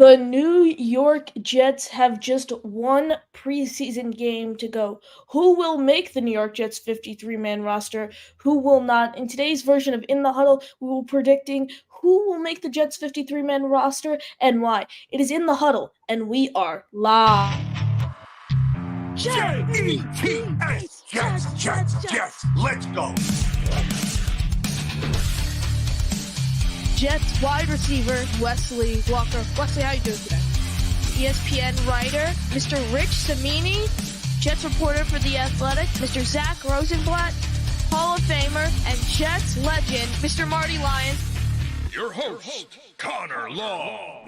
The New York Jets have just one preseason game to go. Who will make the New York Jets 53-man roster? Who will not? In today's version of In the Huddle, we will be predicting who will make the Jets 53-man roster and why. It is In the Huddle, and we are live. Jets, Jets, let's go. Jets wide receiver Wesley Walker. Wesley, how you doing today? ESPN writer Mr. Rich Cimini, Jets reporter for The Athletic, Mr. Zach Rosenblatt, Hall of Famer and Jets legend Mr. Marty Lyons. Your host, Connor Law.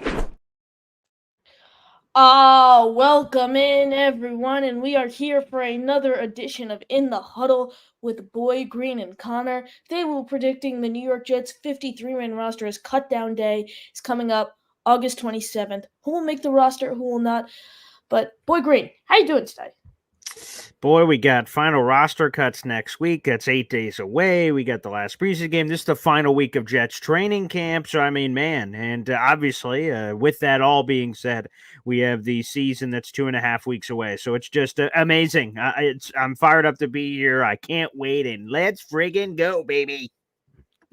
Welcome in everyone, and we are here for another edition of In the Huddle with Boy Green and Connor. Today we're predicting the New York Jets 53-man roster as cut down day is coming up August 27th. Who will make the roster, who will not? But Boy Green, how you doing today? Boy, we got final roster cuts next week. That's 8 days away. We got the last preseason game. This is the final week of Jets training camp. So, I mean, man. And obviously, with that all being said, we have the season that's 2.5 weeks away. So it's just amazing. I'm fired up to be here. I can't wait. And let's friggin' go, baby.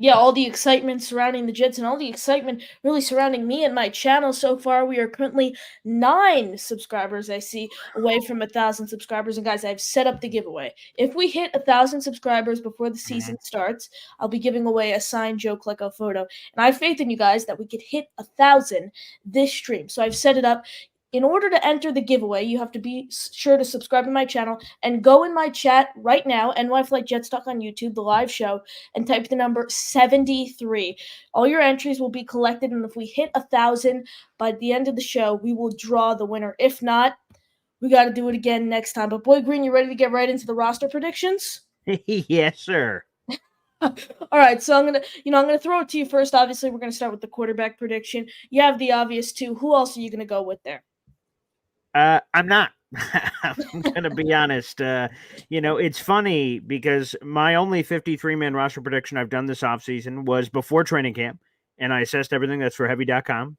Yeah, all the excitement surrounding the Jets and all the excitement really surrounding me and my channel so far. We are currently 9 subscribers, I see, away from 1,000 subscribers. And guys, I've set up the giveaway. If we hit 1,000 subscribers before the season starts, I'll be giving away a signed Joe Klecko photo. And I have faith in you guys that we could hit 1,000 this stream. So I've set it up. In order to enter the giveaway, you have to be sure to subscribe to my channel and go in my chat right now, NY Flight Jets Talk on YouTube, the live show, and type the number 73. All your entries will be collected, and if we hit 1,000 by the end of the show, we will draw the winner. If not, we got to do it again next time. But Boy Green, you ready to get right into the roster predictions? Yes, sir. All right, so I'm gonna throw it to you first. Obviously, we're gonna start with the quarterback prediction. You have the obvious two. Who else are you gonna go with there? I'm not. I'm going to be honest. It's funny because my only 53-man roster prediction I've done this offseason was before training camp, and I assessed everything that's for heavy.com,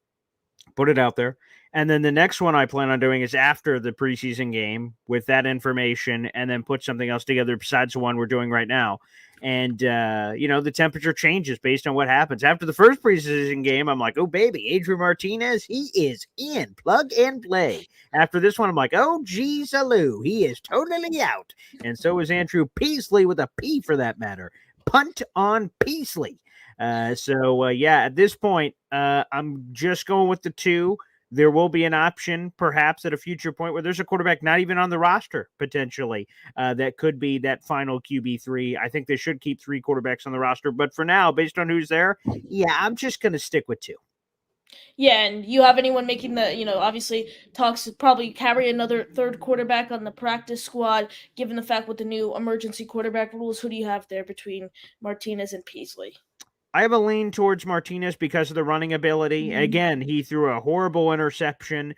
put it out there. And then the next one I plan on doing is after the preseason game with that information and then put something else together besides the one we're doing right now. And, the temperature changes based on what happens. After the first preseason game, I'm like, oh, baby, Adrian Martinez, he is in. Plug and play. After this one, I'm like, oh, geez, Aloo, he is totally out. And so is Andrew Peasley with a P for that matter. Punt on Peasley. At this point, I'm just going with the two. There will be an option, perhaps, at a future point where there's a quarterback not even on the roster, potentially, that could be that final QB3. I think they should keep 3 quarterbacks on the roster. But for now, based on who's there, yeah, I'm just going to stick with 2. Yeah, and you have anyone making obviously talks probably carry another third quarterback on the practice squad, given the fact with the new emergency quarterback rules. Who do you have there between Martinez and Peasley? I have a lean towards Martinez because of the running ability. Mm-hmm. Again, he threw a horrible interception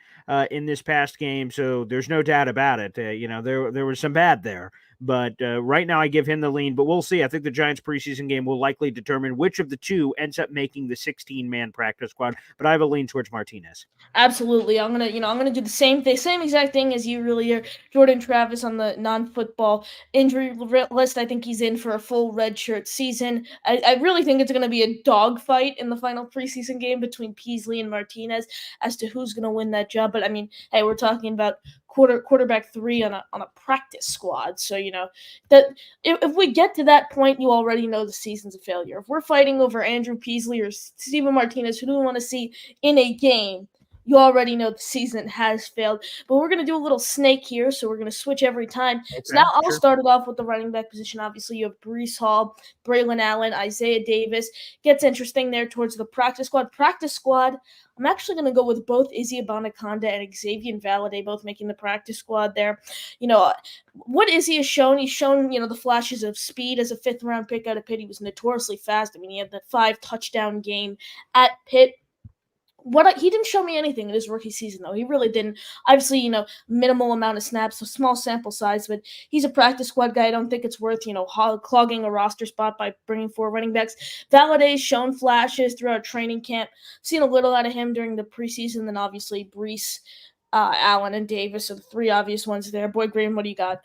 in this past game, so there's no doubt about it. There was some bad there. But right now I give him the lean, but we'll see. I think the Giants preseason game will likely determine which of the two ends up making the 16-man practice squad, but I have a lean towards Martinez. Absolutely. I'm gonna do the same thing, same exact thing as you really are. Jordan Travis on the non-football injury list. I think he's in for a full redshirt season. I really think it's gonna be a dogfight in the final preseason game between Peasley and Martinez as to who's gonna win that job. But I mean, hey, we're talking about quarterback 3 on a practice squad. So, that if we get to that point, you already know the season's a failure. If we're fighting over Andrew Peasley or Steven Martinez, who do we want to see in a game, you already know the season has failed. But we're going to do a little snake here, so we're going to switch every time. Okay, so now I'll start it off with the running back position. Obviously, you have Breece Hall, Braylon Allen, Isaiah Davis. Gets interesting there towards the practice squad. Practice squad, I'm actually going to go with both Izzy Abanikanda and Xavier Valade, both making the practice squad there. What Izzy has shown, he's shown, the flashes of speed as a 5th-round pick out of Pitt. He was notoriously fast. I mean, he had that 5-touchdown game at Pitt. he didn't show me anything in his rookie season though. He really didn't. Obviously, minimal amount of snaps, so small sample size, but he's a practice squad guy. I don't think it's worth, clogging a roster spot by bringing 4 running backs. Valladay's shown flashes throughout training camp. Seen a little out of him during the preseason. Then obviously Brees, Allen, and Davis are the 3 obvious ones there. Boy Green, what do you got?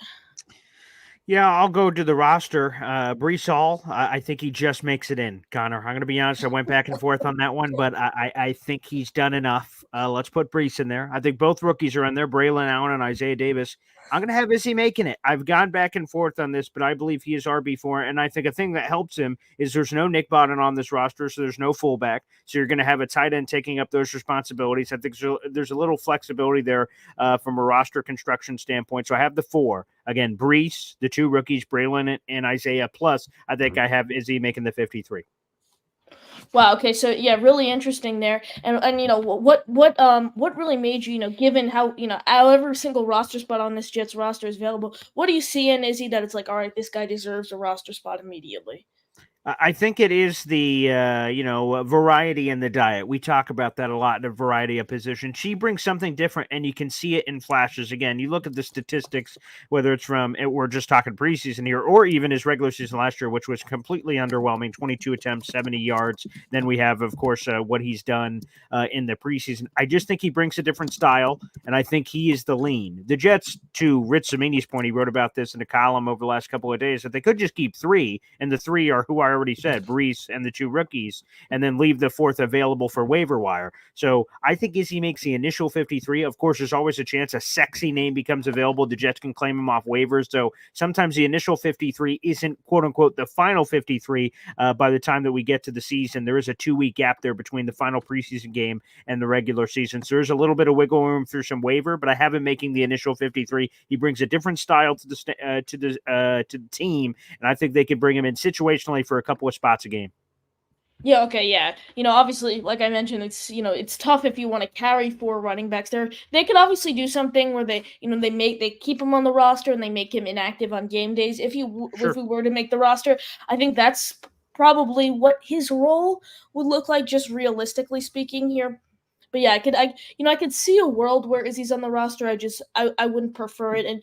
Yeah, I'll go to the roster. Brees Hall, I think he just makes it in, Connor. I'm going to be honest. I went back and forth on that one, but I think he's done enough. Let's put Brees in there. I think both rookies are in there, Braylon Allen and Isaiah Davis. I'm going to have Izzy making it. I've gone back and forth on this, but I believe he is RB4. And I think a thing that helps him is there's no Nick Bawden on this roster, so there's no fullback. So you're going to have a tight end taking up those responsibilities. I think there's a little flexibility there from a roster construction standpoint. So I have the 4. Again, Brees, the 2 rookies, Braylon and Isaiah. Plus, I think I have Izzy making the 53. Wow. Okay. So yeah, really interesting there. And what really made you, given how every single roster spot on this Jets roster is available, what do you see in Izzy that it's like, all right, this guy deserves a roster spot immediately? I think it is the variety in the diet. We talk about that a lot, the variety of positions. She brings something different, and you can see it in flashes. Again, you look at the statistics, whether it's we're just talking preseason here, or even his regular season last year, which was completely underwhelming, 22 attempts, 70 yards. Then we have, of course, what he's done in the preseason. I just think he brings a different style, and I think he is the lean. The Jets, to Rich Samini's point, he wrote about this in a column over the last couple of days, that they could just keep 3, and the 3 are who I already said, Brees and the 2 rookies, and then leave the 4th available for waiver wire. So I think Izzy makes the initial 53. Of course, there's always a chance a sexy name becomes available. The Jets can claim him off waivers. So sometimes the initial 53 isn't, quote unquote, the final 53 by the time that we get to the season. There is a 2-week gap there between the final preseason game and the regular season. So there's a little bit of wiggle room through some waiver, but I have him making the initial 53. He brings a different style to the team, and I think they could bring him in situationally for a couple of spots a game. Yeah, okay, yeah. Obviously, like I mentioned, it's tough if you want to carry 4 running backs there. They could obviously do something where they keep him on the roster and they make him inactive on game days. If we were to make the roster, I think that's probably what his role would look like, just realistically speaking here. But yeah, I could see a world where Izzy's on the roster. I wouldn't prefer it. And,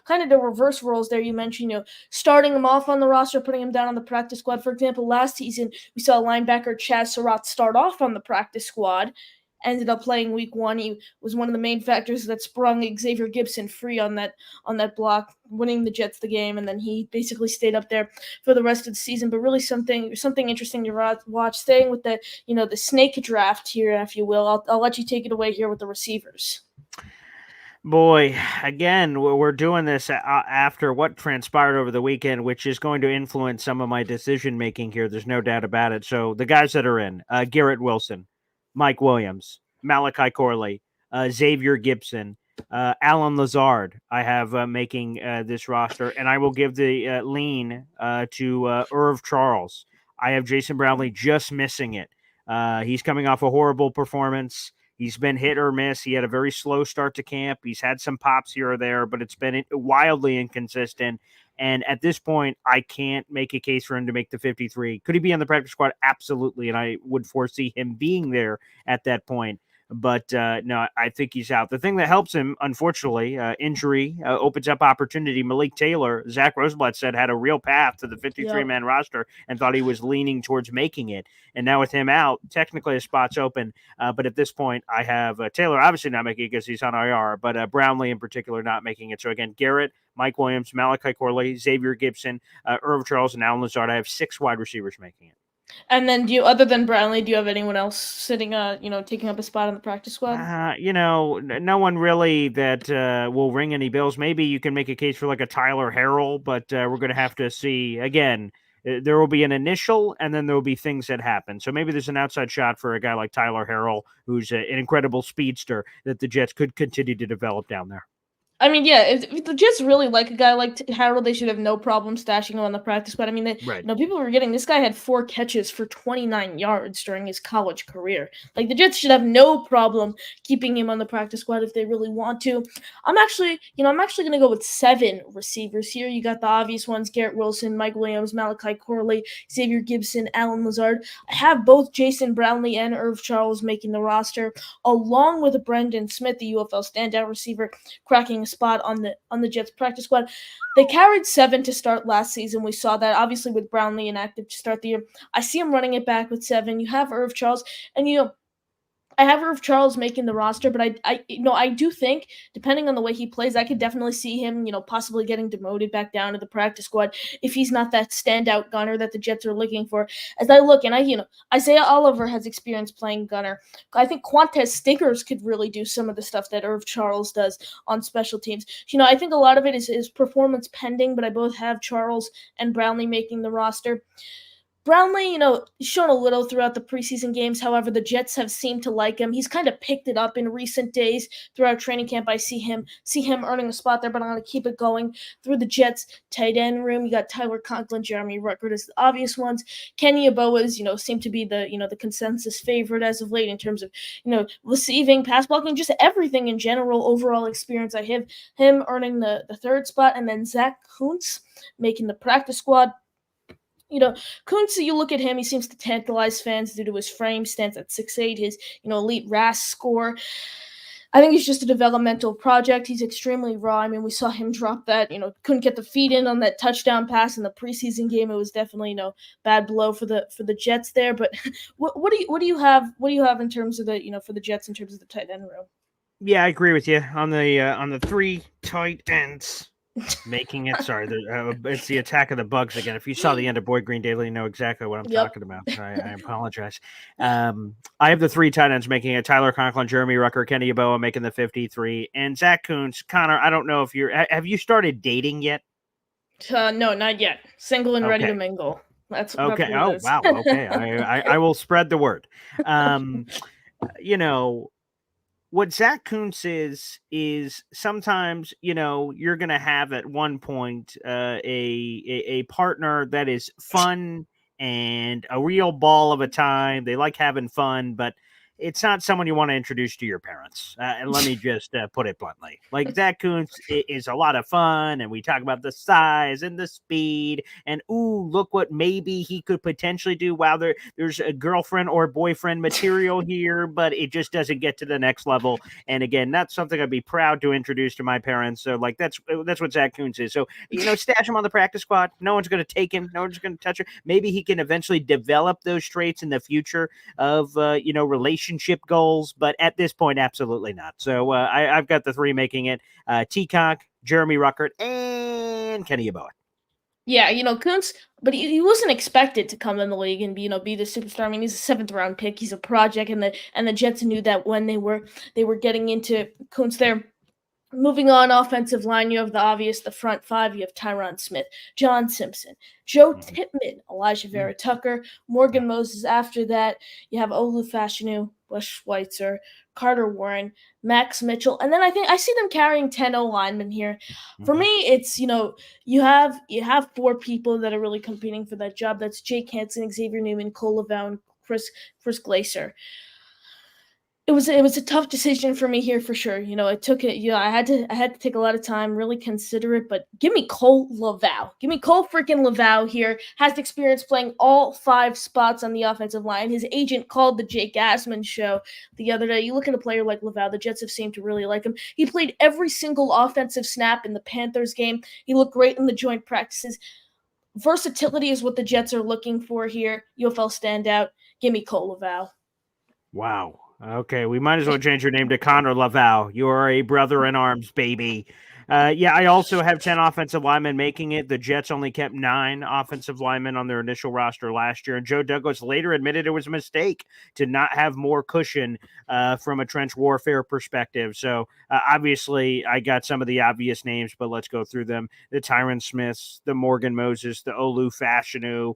kind of the reverse roles there you mentioned, starting him off on the roster, putting him down on the practice squad. For example, last season, we saw linebacker Chaz Surratt start off on the practice squad, ended up playing week 1. He was one of the main factors that sprung Xavier Gibson free on that block, winning the Jets the game, and then he basically stayed up there for the rest of the season. But really something interesting to watch. Staying with the the snake draft here, if you will. I'll let you take it away here with the receivers. Boy, again, we're doing this after what transpired over the weekend, which is going to influence some of my decision making here. There's no doubt about it. So the guys that are in, Garrett Wilson, Mike Williams, Malachi Corley, Xavier Gibson, Alan Lazard, I have making this roster, and I will give the lean to Irv Charles. I have Jason Brownlee just missing it. He's coming off a horrible performance. He's been hit or miss. He had a very slow start to camp. He's had some pops here or there, but it's been wildly inconsistent. And at this point, I can't make a case for him to make the 53. Could he be on the practice squad? Absolutely. And I would foresee him being there at that point. But no, I think he's out. The thing that helps him, unfortunately, injury opens up opportunity. Malik Taylor, Zach Rosenblatt said, had a real path to the 53-man roster and thought he was leaning towards making it. And now with him out, technically a spot's open. But at this point, I have Taylor obviously not making it because he's on IR, but Brownlee in particular not making it. So again, Garrett, Mike Williams, Malachi Corley, Xavier Gibson, Irv Charles, and Alan Lazard. I have 6 wide receivers making it. And then other than Brownlee, do you have anyone else sitting, taking up a spot on the practice squad? No one really that will ring any bells. Maybe you can make a case for like a Tyler Harrell, but we're going to have to see. Again, there will be an initial, and then there will be things that happen. So maybe there's an outside shot for a guy like Tyler Harrell, who's an incredible speedster that the Jets could continue to develop down there. I mean, yeah, if the Jets really like a guy like Harold, they should have no problem stashing him on the practice squad. I mean, Right. people were getting this guy had 4 catches for 29 yards during his college career. Like the Jets should have no problem keeping him on the practice squad if they really want to. I'm actually going to go with 7 receivers here. You got the obvious ones: Garrett Wilson, Mike Williams, Malachi Corley, Xavier Gibson, Alan Lazard. I have both Jason Brownlee and Irv Charles making the roster, along with Brendan Smith, the UFL standout receiver, cracking a spot on the Jets practice squad. They carried 7 to start last season. We saw that obviously with Brownlee inactive to start the year. I see him running it back with 7. You have Irv Charles, and I have Irv Charles making the roster, but I do think, depending on the way he plays, I could definitely see him, possibly getting demoted back down to the practice squad if he's not that standout gunner that the Jets are looking for. As I look, and Isaiah Oliver has experience playing gunner. I think Quantez Stickers could really do some of the stuff that Irv Charles does on special teams. I think a lot of it is performance pending, but I both have Charles and Brownlee making the roster. Brownlee, shown a little throughout the preseason games. However, the Jets have seemed to like him. He's kind of picked it up in recent days throughout training camp. I see him earning a spot there, but I'm going to keep it going through the Jets tight end room. You got Tyler Conklin, Jeremy Ruckert as the obvious ones. Kenny Aboa's, seem to be the consensus favorite as of late in terms of, receiving, pass blocking, just everything in general, overall experience. I have him earning the 3rd spot, and then Zach Kuntz making the practice squad. Kuntz, you look at him, he seems to tantalize fans due to his frame, stands at 6'8", his, elite RAS score. I think he's just a developmental project. He's extremely raw. I mean, we saw him drop that, couldn't get the feet in on that touchdown pass in the preseason game. It was definitely, bad blow for the Jets there. But what do you have in terms of the, for the Jets in terms of the tight end room? Yeah, I agree with you on the 3 tight ends. Making it. Sorry, it's the attack of the bugs again. If you saw the end of Boyd Green Daily, you know exactly what I'm talking about. I apologize. I have the 3 tight ends making it: Tyler Conklin, Jeremy Rucker, Kenny Yeboah making the 53, and Zach Kuntz. Connor, I don't know if have you started dating yet? No, not yet. Single and ready to mingle. That's okay. That's wow. Okay, I will spread the word. What Zach Kuntz is sometimes, you're going to have at one point a partner that is fun and a real ball of a time. They like having fun, but it's not someone you want to introduce to your parents. And let me just put it bluntly. Like, Zach Kuntz is a lot of fun, and we talk about the size and the speed, and look what maybe he could potentially do. Wow, there's a girlfriend or boyfriend material here, but it just doesn't get to the next level. And again, that's something I'd be proud to introduce to my parents. So, like, that's what Zach Kuntz is. So, stash him on the practice squad. No one's going to take him. No one's going to touch him. Maybe he can eventually develop those traits in the future of, relationship goals, but at this point, absolutely not. So I've got the 3 making it: T-Conk, Jeremy Ruckert, and Kenny Yeboah. Yeah, Kuntz, but he wasn't expected to come in the league and be the superstar. I mean, he's a 7th round pick. He's a project, and the Jets knew that when they were getting into Kuntz there. Moving on, offensive line, you have the front 5. You have Tyron Smith, John Simpson, Joe Tippmann, Elijah Vera Tucker, Morgan Moses. After that, you have Olu Fashanu, Wes Schweitzer, Carter Warren, Max Mitchell, and then I see them carrying 10 linemen here. For me, it's you have 4 people that are really competing for that job. That's Jake Hansen, Xavier Newman, Cole Lavelle, and Chris Glacier. It was a tough decision for me here for sure. It took it. I had to take a lot of time, really consider it. But give me Cole Lavelle. Give me Cole freaking Lavelle here. Has experience playing all 5 spots on the offensive line. His agent called the Jake Gassman show the other day. You look at a player like Lavelle, the Jets have seemed to really like him. He played every single offensive snap in the Panthers game. He looked great in the joint practices. Versatility is what the Jets are looking for here. UFL standout. Give me Cole Lavelle. Wow. Okay, we might as well change your name to Connor Lavelle. You are a brother in arms, baby. Yeah, I also have 10 offensive linemen making it. The Jets only kept 9 offensive linemen on their initial roster last year, and Joe Douglas later admitted it was a mistake to not have more cushion from a trench warfare perspective. So obviously, I got some of the obvious names, but let's go through them. The Tyron Smiths, the Morgan Moses, the Olu Fashanu.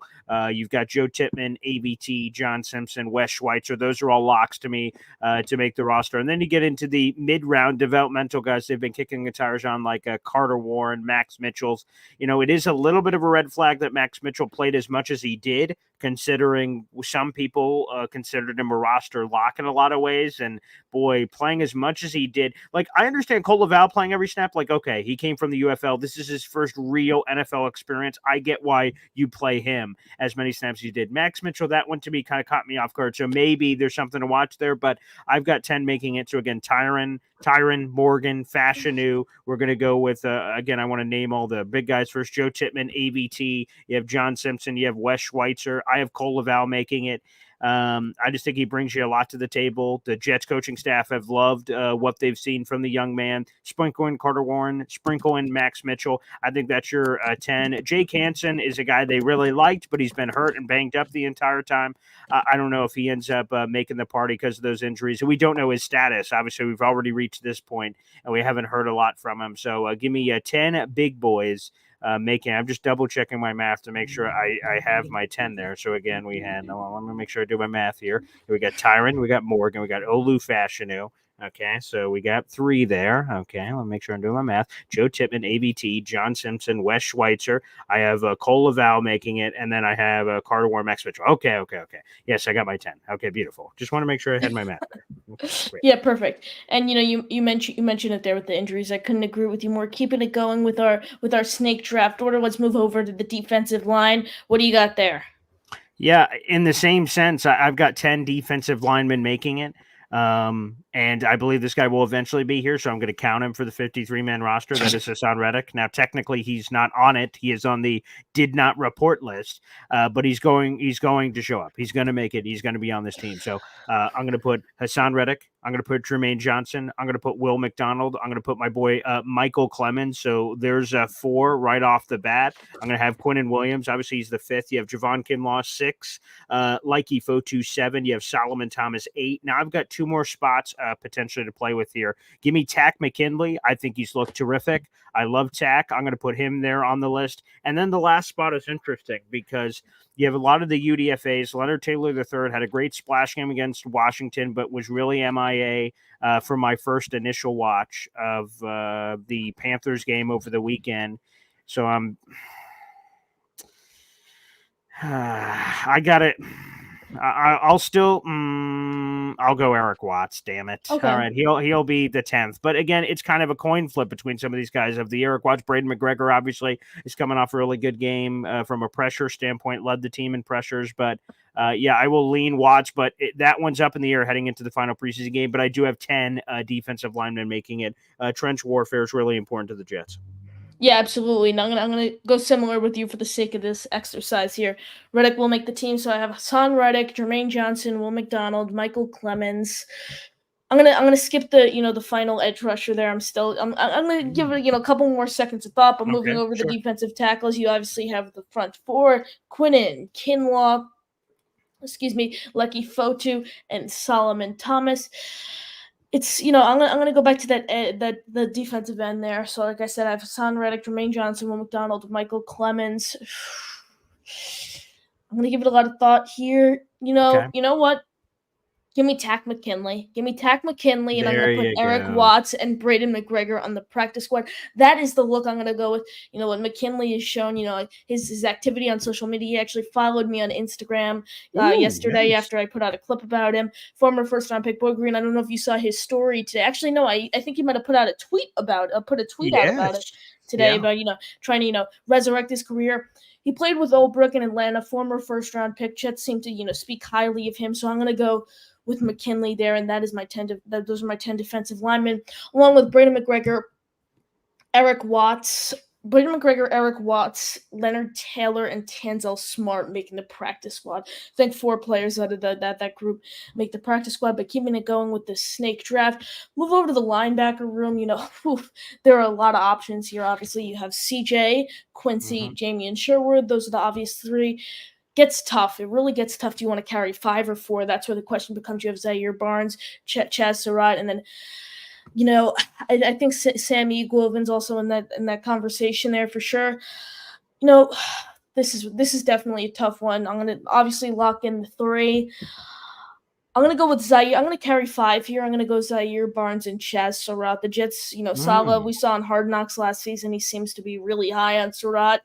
You've got Joe Tippmann, ABT, John Simpson, Wes Schweitzer. Those are all locks to me to make the roster. And then you get into the mid-round developmental guys they've been kicking the tires on, like Carter Warren, Max Mitchell's. It is a little bit of a red flag that Max Mitchell played as much as he did, considering some people considered him a roster lock in a lot of ways. And boy, playing as much as he did, like, I understand Cole Laval playing every snap. Like, okay, he came from the UFL. This is his first real NFL experience. I get why you play him as many snaps as he did. Max Mitchell, that one to me kind of caught me off guard. So maybe there's something to watch there, but I've got 10 making it. So again, Tyron, Morgan, Fashanu. We're going to go with, again, I want to name all the big guys first. Joe Tippmann, ABT. You have John Simpson. You have Wes Schweitzer. I have Cole Laval making it. I just think he brings you a lot to the table. The Jets coaching staff have loved what they've seen from the young man. Sprinkle in Carter Warren, sprinkle in Max Mitchell. I think that's your 10. Jake Hansen is a guy they really liked, but he's been hurt and banged up the entire time. I don't know if he ends up making the party because of those injuries. And we don't know his status. Obviously, we've already reached this point, and we haven't heard a lot from him. So give me 10 big boys. I'm just double checking my math to make sure I have my 10 there. So again, we had, let me make sure I do my math here. We got Tyron, we got Morgan, we got Olu Fashanu. Okay, so we got 3 there. Okay, let me make sure I'm doing my math. Joe Tippmann, ABT, John Simpson, Wes Schweitzer. I have Cole Laval making it, and then I have Carter Warren, Max Mitchell. Okay. Yes, I got my 10. Okay, beautiful. Just want to make sure I had my math there. Great. Yeah, perfect. And you mentioned it there with the injuries. I couldn't agree with you more. Keeping it going with our snake draft order. Let's move over to the defensive line. What do you got there? Yeah, in the same sense, I've got 10 defensive linemen making it. And I believe this guy will eventually be here, so I'm going to count him for the 53-man roster. That is Hassan Reddick. Now, technically, he's not on it. He is on the did not report list, but he's going to show up. He's going to make it. He's going to be on this team. So I'm going to put Hassan Reddick. I'm going to put Jermaine Johnson. I'm going to put Will McDonald. I'm going to put my boy Michael Clemens. So there's 4 right off the bat. I'm going to have Quinnen Williams. Obviously, he's the 5th. You have Javon Kinlaw, 6. Likey Fotu, 7. You have Solomon Thomas, 8. Now, I've got 2 more spots potentially to play with here. Give me Tack McKinley. I think he's looked terrific. I love Tack. I'm going to put him there on the list. And then the last spot is interesting because you have a lot of the UDFAs. Leonard Taylor III had a great splash game against Washington, but was really MIA for my first initial watch of the Panthers game over the weekend. So I got it. I'll still I'll go Eric Watts, damn it. Okay. All right, he'll be the 10th. But again, it's kind of a coin flip between some of these guys. Of the Eric Watts, Braden McGregor obviously is coming off a really good game from a pressure standpoint, led the team in pressures. But yeah, I will lean Watts, but that one's up in the air heading into the final preseason game. But I do have 10 defensive linemen making it. Trench warfare is really important to the Jets. Yeah, absolutely. And I'm gonna go similar with you for the sake of this exercise here. Reddick will make the team, so I have Hassan Reddick, Jermaine Johnson, Will McDonald, Michael Clemens. I'm gonna skip the final edge rusher there. I'm gonna give it a couple more seconds of thought. But moving over the defensive tackles, you obviously have the front 4: Quinnen, Kinlaw, Lecky Fotu, and Solomon Thomas. It's I'm gonna go back to that the defensive end there. So like I said, I have Hassan Reddick, Jermaine Johnson, Will McDonald, Michael Clemens. I'm gonna give it a lot of thought here. You know what? Give me Tack McKinley. And I'm going to put Eric Watts and Braden McGregor on the practice squad. That is the look I'm going to go with. What McKinley has shown, his activity on social media. He actually followed me on Instagram yesterday after I put out a clip about him. Former first-round pick, Boy Green. I don't know if you saw his story today. Actually, no, I think he might have put out a tweet out about it today about, trying to, resurrect his career. He played with Old Brook in Atlanta, former first-round pick. Jets seem to, speak highly of him. So I'm going to go with McKinley there, and that is my 10. Those are my 10 defensive linemen, along with Braden McGregor, Eric Watts, Braden McGregor, Eric Watts, Leonard Taylor, and Tanzel Smart making the practice squad. I think 4 players out of that group make the practice squad, but keeping it going with the snake draft. Move over to the linebacker room. There are a lot of options here. Obviously, you have CJ, Quincy, Jamie, and Sherwood. Those are the obvious 3. Gets tough. It really gets tough. Do you want to carry 5 or 4? That's where the question becomes. You have Zaire Barnes, Chaz Surratt, and then I think Sammy Glovin's also in that conversation there for sure. You know, this is definitely a tough one. I'm gonna obviously lock in the 3. I'm gonna go with Zaire. I'm gonna carry 5 here. I'm gonna go Zaire Barnes and Chaz Surratt. The Jets, Salah, we saw in Hard Knocks last season. He seems to be really high on Surratt.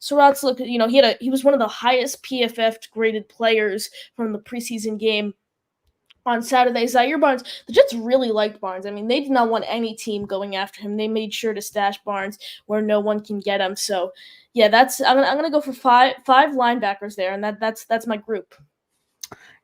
Surratt's he was one of the highest PFF graded players from the preseason game on Saturday. Zaire Barnes, the Jets really liked Barnes. I mean, they did not want any team going after him. They made sure to stash Barnes where no one can get him. So, yeah, I'm gonna go for five linebackers there, and that's my group.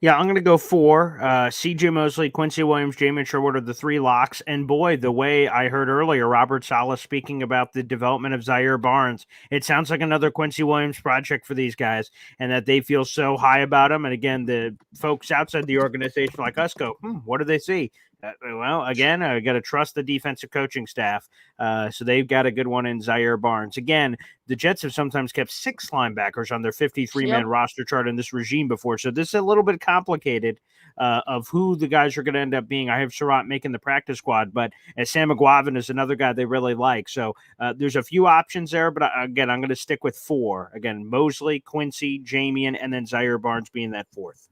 Yeah, I'm going to go 4. CJ Mosley, Quincy Williams, Jamin Sherwood are the 3 locks. And boy, the way I heard earlier, Robert Saleh speaking about the development of Zaire Barnes, it sounds like another Quincy Williams project for these guys, and that they feel so high about him. And again, the folks outside the organization like us go, what do they see? Well, again, I got to trust the defensive coaching staff. So they've got a good one in Zaire Barnes. Again, the Jets have sometimes kept 6 linebackers on their 53-man roster chart in this regime before. So this is a little bit complicated of who the guys are going to end up being. I have Surratt making the practice squad, but Sam McGuavin is another guy they really like. So there's a few options there, but again, I'm going to stick with 4. Again, Mosley, Quincy, Jamian, and then Zaire Barnes being that 4th.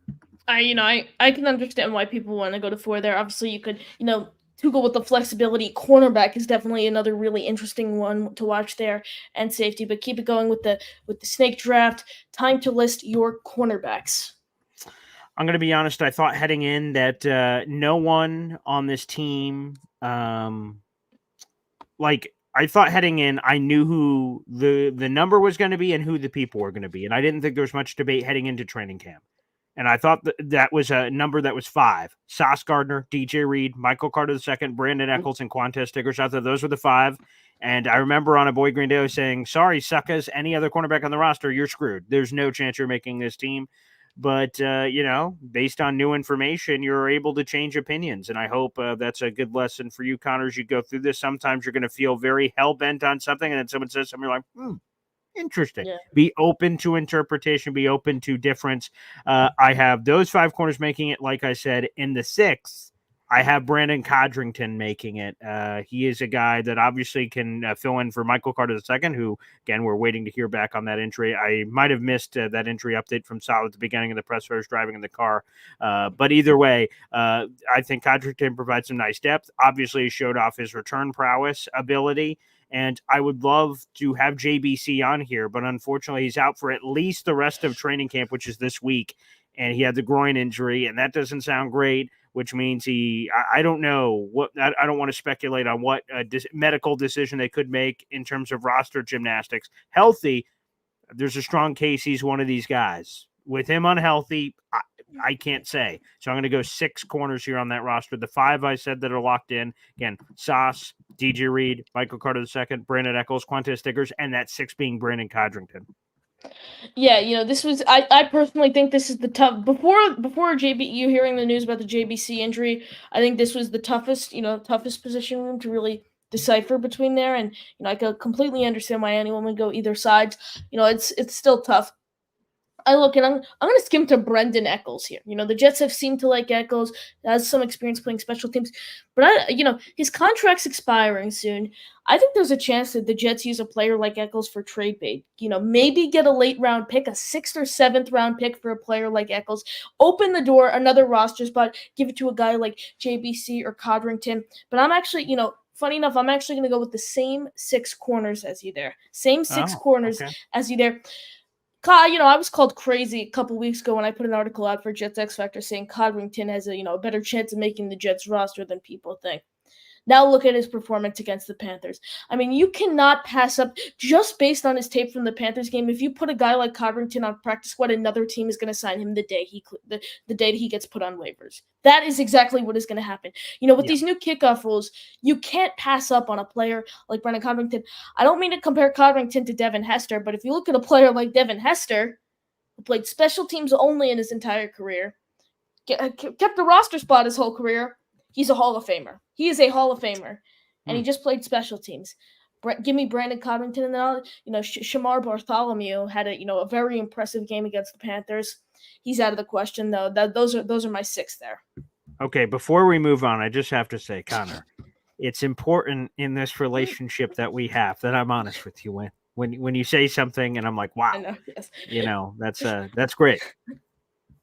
I can understand why people want to go to 4 there. Obviously, you could, to go with the flexibility. Cornerback is definitely another really interesting one to watch there, and safety. But keep it going with the snake draft. Time to list your cornerbacks. I'm going to be honest. I thought heading in that no one on this team, I thought heading in, I knew who the number was going to be and who the people were going to be, and I didn't think there was much debate heading into training camp. And I thought that was a number that was 5. Sauce Gardner, DJ Reed, Michael Carter II, Brandon Eccles, and Quantez Stiggers out there. Those were the 5. And I remember on a Boy Green Day saying, sorry, suckers, any other cornerback on the roster, you're screwed. There's no chance you're making this team. But, based on new information, you're able to change opinions. And I hope that's a good lesson for you, Connor, as you go through this. Sometimes you're going to feel very hell-bent on something, and then someone says something, you're like, interesting. Yeah. Be open to interpretation, be open to difference. I have those 5 corners making it, like I said. In the 6th, I have Brandon Codrington making it. He is a guy that obviously can fill in for Michael Carter II, who, again, we're waiting to hear back on that injury. I might have missed that injury update from Sal at the beginning of the press when I was driving in the car. But either way, I think Codrington provides some nice depth. Obviously, he showed off his return prowess ability. And I would love to have JBC on here, but unfortunately he's out for at least the rest of training camp, which is this week. And he had the groin injury, and that doesn't sound great, which means I don't know what, I don't want to speculate on what medical decision they could make in terms of roster gymnastics. Healthy, there's a strong case he's one of these guys. With him unhealthy, I can't say. So I'm going to go 6 corners here on that roster. The 5 I said that are locked in. Again, Sauce, DJ Reed, Michael Carter II, Brandon Eccles, Quantez Stiggers, and that 6 being Brandon Codrington. Yeah, this was I personally think this is the tough before you hearing the news about the JBC injury, I think this was the toughest position room to really decipher between there, and I could completely understand why anyone would go either side. It's still tough. I look and I'm going to skim to Brendan Eccles here. The Jets have seemed to like Eccles, has some experience playing special teams, but his contract's expiring soon. I think there's a chance that the Jets use a player like Eccles for trade bait. Maybe get a late round pick, a 6th or 7th round pick for a player like Eccles. Open the door, another roster spot, give it to a guy like JBC or Codrington. But I'm actually, funny enough, I'm actually going to go with the same 6 corners as you there. Same 6 corners as you there. I was called crazy a couple weeks ago when I put an article out for Jets X Factor saying Codrington has a better chance of making the Jets roster than people think. Now look at his performance against the Panthers. I mean, you cannot pass up just based on his tape from the Panthers game. If you put a guy like Codrington on practice squad, another team is going to sign him the day he gets put on waivers. That is exactly what is going to happen. With these new kickoff rules, you can't pass up on a player like Brendan Codrington. I don't mean to compare Codrington to Devin Hester, but if you look at a player like Devin Hester, who played special teams only in his entire career, kept the roster spot his whole career, he's a Hall of Famer. He is a Hall of Famer, and he just played special teams. Give me Brandon Codrington, and then Shamar Bartholomew had a very impressive game against the Panthers. He's out of the question though. Those are my 6 there. Okay, before we move on, I just have to say, Connor, it's important in this relationship that we have that I'm honest with you when you say something and I'm like, wow, I know, yes. That's great.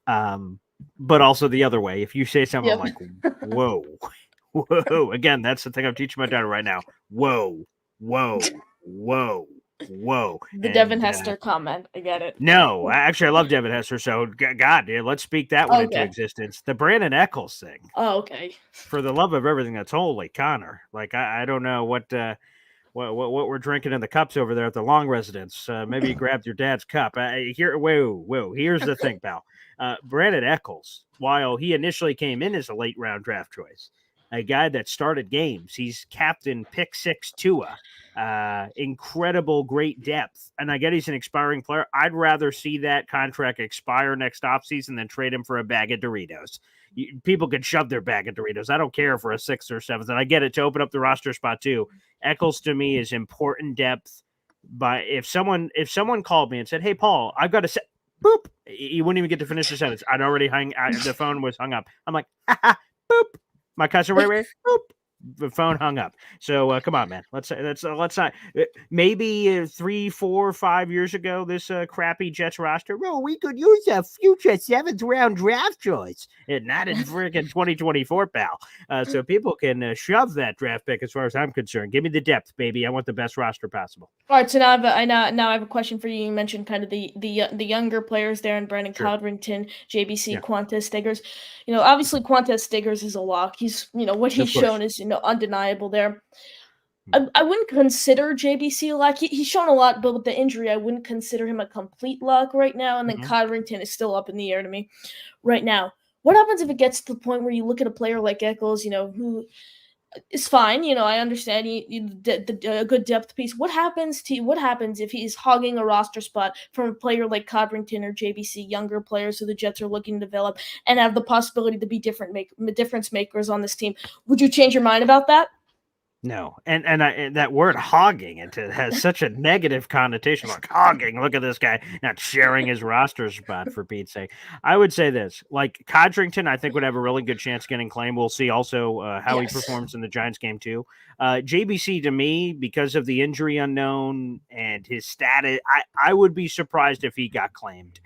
But also the other way, if you say something, I'm like, whoa. Again, that's the thing I'm teaching my daughter right now. Whoa. The Devin Hester comment. I get it. No, actually, I love Devin Hester. So, God, dude, let's speak that one into existence. The Brandon Eccles thing. Oh, okay. For the love of everything that's holy, Connor. Like, I don't know what we're drinking in the cups over there at the Long residence. Maybe you grabbed your dad's cup. Whoa. Here's the thing, pal. Brandon Eccles, while he initially came in as a late round draft choice, a guy that started games, he's captain pick 6 Tua, incredible, great depth. And I get he's an expiring player. I'd rather see that contract expire next offseason than trade him for a bag of Doritos. People can shove their bag of Doritos. I don't care for a 6th or 7th. And I get it to open up the roster spot too. Eccles to me is important depth. But if someone called me and said, "Hey, Paul, I've got a set," boop, he wouldn't even get to finish the sentence. I'd already the phone was hung up. I'm like, boop. My customer, wait, boop. The phone hung up. So come on, man. Let's not. Maybe 3, 4, 5 years ago, this crappy Jets roster. Oh, we could use a future 7th round draft choice, and not in freaking 2024, pal. So people can shove that draft pick as far as I'm concerned. Give me the depth, baby. I want the best roster possible. All right, so now I have a question for you. You mentioned kind of the younger players there, and Brandon Codrington, JBC, Quantez Stiggers. Obviously Quantez Stiggers is a lock. He's what he's shown is undeniable there. I wouldn't consider JBC a lock. He's shown a lot, but with the injury, I wouldn't consider him a complete lock right now. And then Codrington is still up in the air to me right now. What happens if it gets to the point where you look at a player like Eccles, who is fine. I understand a good depth piece. What happens if he's hogging a roster spot from a player like Codrington or JBC, younger players who the Jets are looking to develop and have the possibility to be difference makers on this team? Would you change your mind about that? No, and that word hogging, it has such a negative connotation. Like hogging, look at this guy not sharing his roster spot, for Pete's sake. I would say this, like Codrington, I think would have a really good chance getting claimed. We'll see also how he performs in the Giants game too. JBC to me, because of the injury unknown and his status, I would be surprised if he got claimed.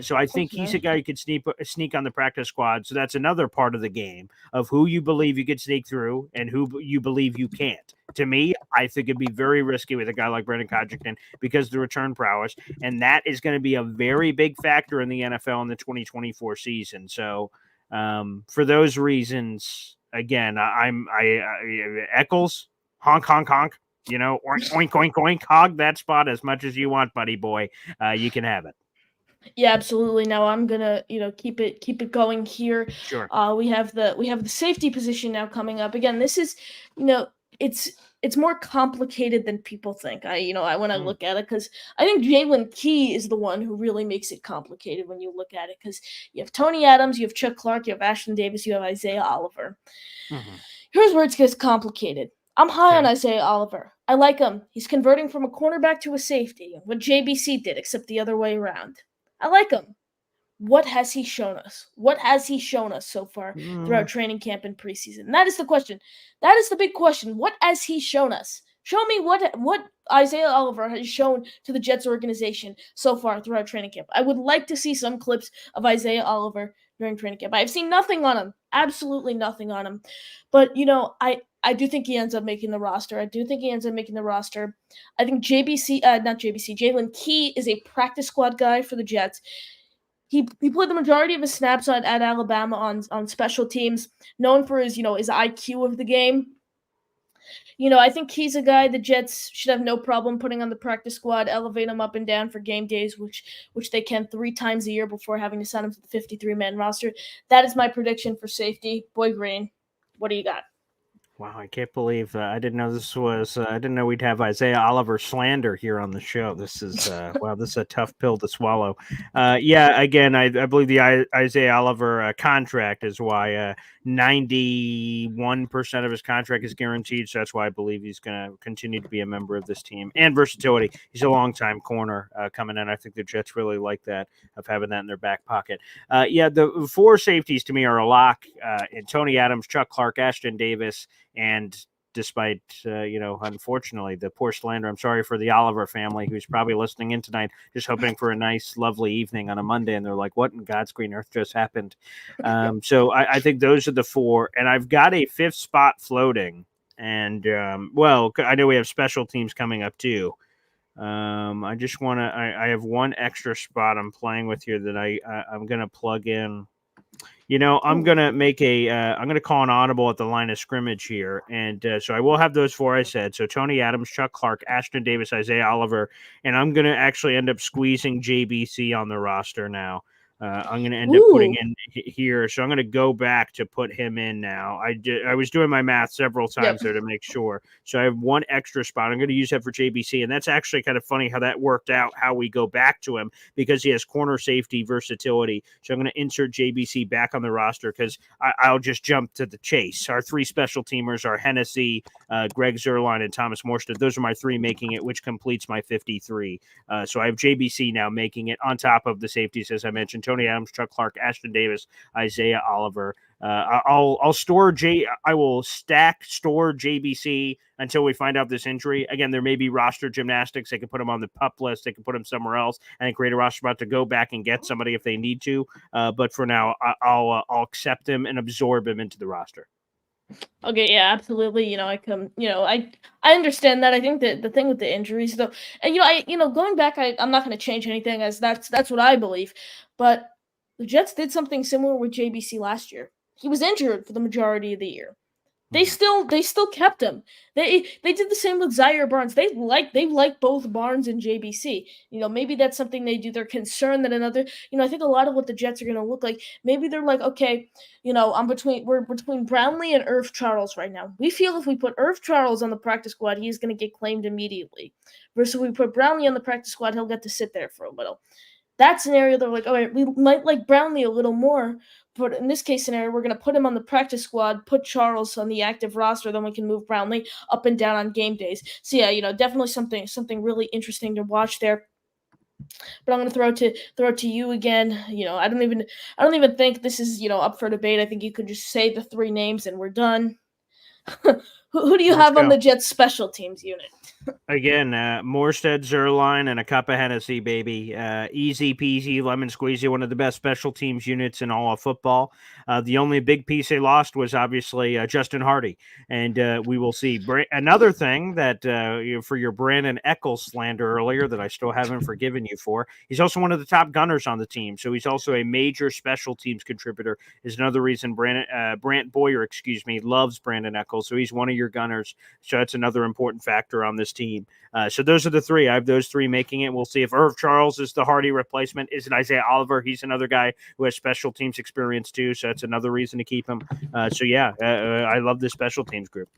So I think he's a guy who could sneak on the practice squad. So that's another part of the game of who you believe you could sneak through and who you believe you can't. To me, I think it'd be very risky with a guy like Brandon Codrington because of the return prowess, and that is going to be a very big factor in the NFL in the 2024 season. So for those reasons, again, I Eccles, honk, honk, honk. Oink, oink, oink, oink, hog that spot as much as you want, buddy boy. You can have it. Yeah, absolutely. Now I'm gonna, keep it going here. Sure. We have the safety position now coming up. Again, this is, it's more complicated than people think. I when I look at it, because I think Jalen Key is the one who really makes it complicated when you look at it, because you have Tony Adams, you have Chuck Clark, you have Ashton Davis, you have Isaiah Oliver. Here's where it gets complicated. I'm high on Isaiah Oliver. I like him. He's converting from a cornerback to a safety, what JBC did, except the other way around. I like him. What has he shown us? What has he shown us so far throughout training camp and preseason? And that is the question. That is the big question. What has he shown us? Show me what Isaiah Oliver has shown to the Jets organization so far throughout training camp. I would like to see some clips of Isaiah Oliver during training camp. I've seen nothing on him. Absolutely nothing on him. But, I do think he ends up making the roster. I think Jalen Key is a practice squad guy for the Jets. He played the majority of his snaps at Alabama on special teams, known for his, his IQ of the game. I think he's a guy the Jets should have no problem putting on the practice squad, elevate him up and down for game days, which they can 3 times a year before having to sign him to the 53-man roster. That is my prediction for safety. Boy Green, what do you got? Wow, I can't believe I didn't know this was. I didn't know we'd have Isaiah Oliver slander here on the show. This is wow. This is a tough pill to swallow. Yeah, again, I believe the Isaiah Oliver contract is why 91% of his contract is guaranteed. So that's why I believe he's going to continue to be a member of this team. And versatility. He's a longtime corner coming in. I think the Jets really like that, of having that in their back pocket. Yeah, the 4 safeties to me are a lock. And Tony Adams, Chuck Clark, Ashton Davis. And despite, unfortunately, the poor slander, I'm sorry for the Oliver family who's probably listening in tonight, just hoping for a nice, lovely evening on a Monday. And they're like, what in God's green earth just happened? So I think those are the 4. And I've got a 5th spot floating. And, I know we have special teams coming up too. I just want to, I have one extra spot I'm playing with here that I'm going to plug in. I'm going to make I'm going to call an audible at the line of scrimmage here. And so I will have those 4 I said. So Tony Adams, Chuck Clark, Ashton Davis, Isaiah Oliver. And I'm going to actually end up squeezing JBC on the roster now. I'm going to end up putting in here. So I'm going to go back to put him in now. I was doing my math several times there to make sure. So I have one extra spot. I'm going to use that for JBC. And that's actually kind of funny how that worked out, how we go back to him, because he has corner safety versatility. So I'm going to insert JBC back on the roster because I'll just jump to the chase. Our 3 special teamers are Hennessy, Greg Zuerlein, and Thomas Morstead. Those are my 3 making it, which completes my 53. So I have JBC now making it on top of the safeties, as I mentioned. Tony Adams, Chuck Clark, Ashton Davis, Isaiah Oliver. I'll store I will store JBC until we find out this injury. Again, there may be roster gymnastics. They can put him on the PUP list. They can put him somewhere else and create a roster spot to go back and get somebody if they need to. But for now, I'll accept him and absorb him into the roster. Okay, yeah, absolutely. I understand that. I think that the thing with the injuries, though, and going back, I'm not going to change anything, as that's what I believe. But the Jets did something similar with JBC last year. He was injured for the majority of the year. They still kept him. They did the same with Zaire Barnes. They like both Barnes and JBC. Maybe that's something they do. They're concerned that another. I think a lot of what the Jets are going to look like. Maybe they're like, okay, we're between Brownlee and Irv Charles right now. We feel if we put Irv Charles on the practice squad, he's going to get claimed immediately. Versus if we put Brownlee on the practice squad, he'll get to sit there for a little. That scenario, they're like, all right, we might like Brownlee a little more, but in this case scenario, we're going to put him on the practice squad, put Charles on the active roster, then we can move Brownlee up and down on game days. So yeah, definitely something really interesting to watch there. But I'm going to throw it to you again. I don't even think this is up for debate. I think you could just say the 3 names and we're done. Who do you have on the Jets special teams unit? Again, Morstead, Zuerlein, and a cup of Hennessy, baby. Easy peasy, lemon squeezy, one of the best special teams units in all of football. The only big piece they lost was obviously Justin Hardy. And we will see. Another thing that for your Brandon Eccles slander earlier that I still haven't forgiven you for, he's also one of the top gunners on the team. So he's also a major special teams contributor, is another reason Brant Boyer, loves Brandon Eccles. So he's one of your gunners. So that's another important factor on this team. So those are the 3. I have those 3 making it. We'll see if Irv Charles is the Hardy replacement. Is it Isaiah Oliver? He's another guy who has special teams experience too. So that's another reason to keep him. I love this special teams group.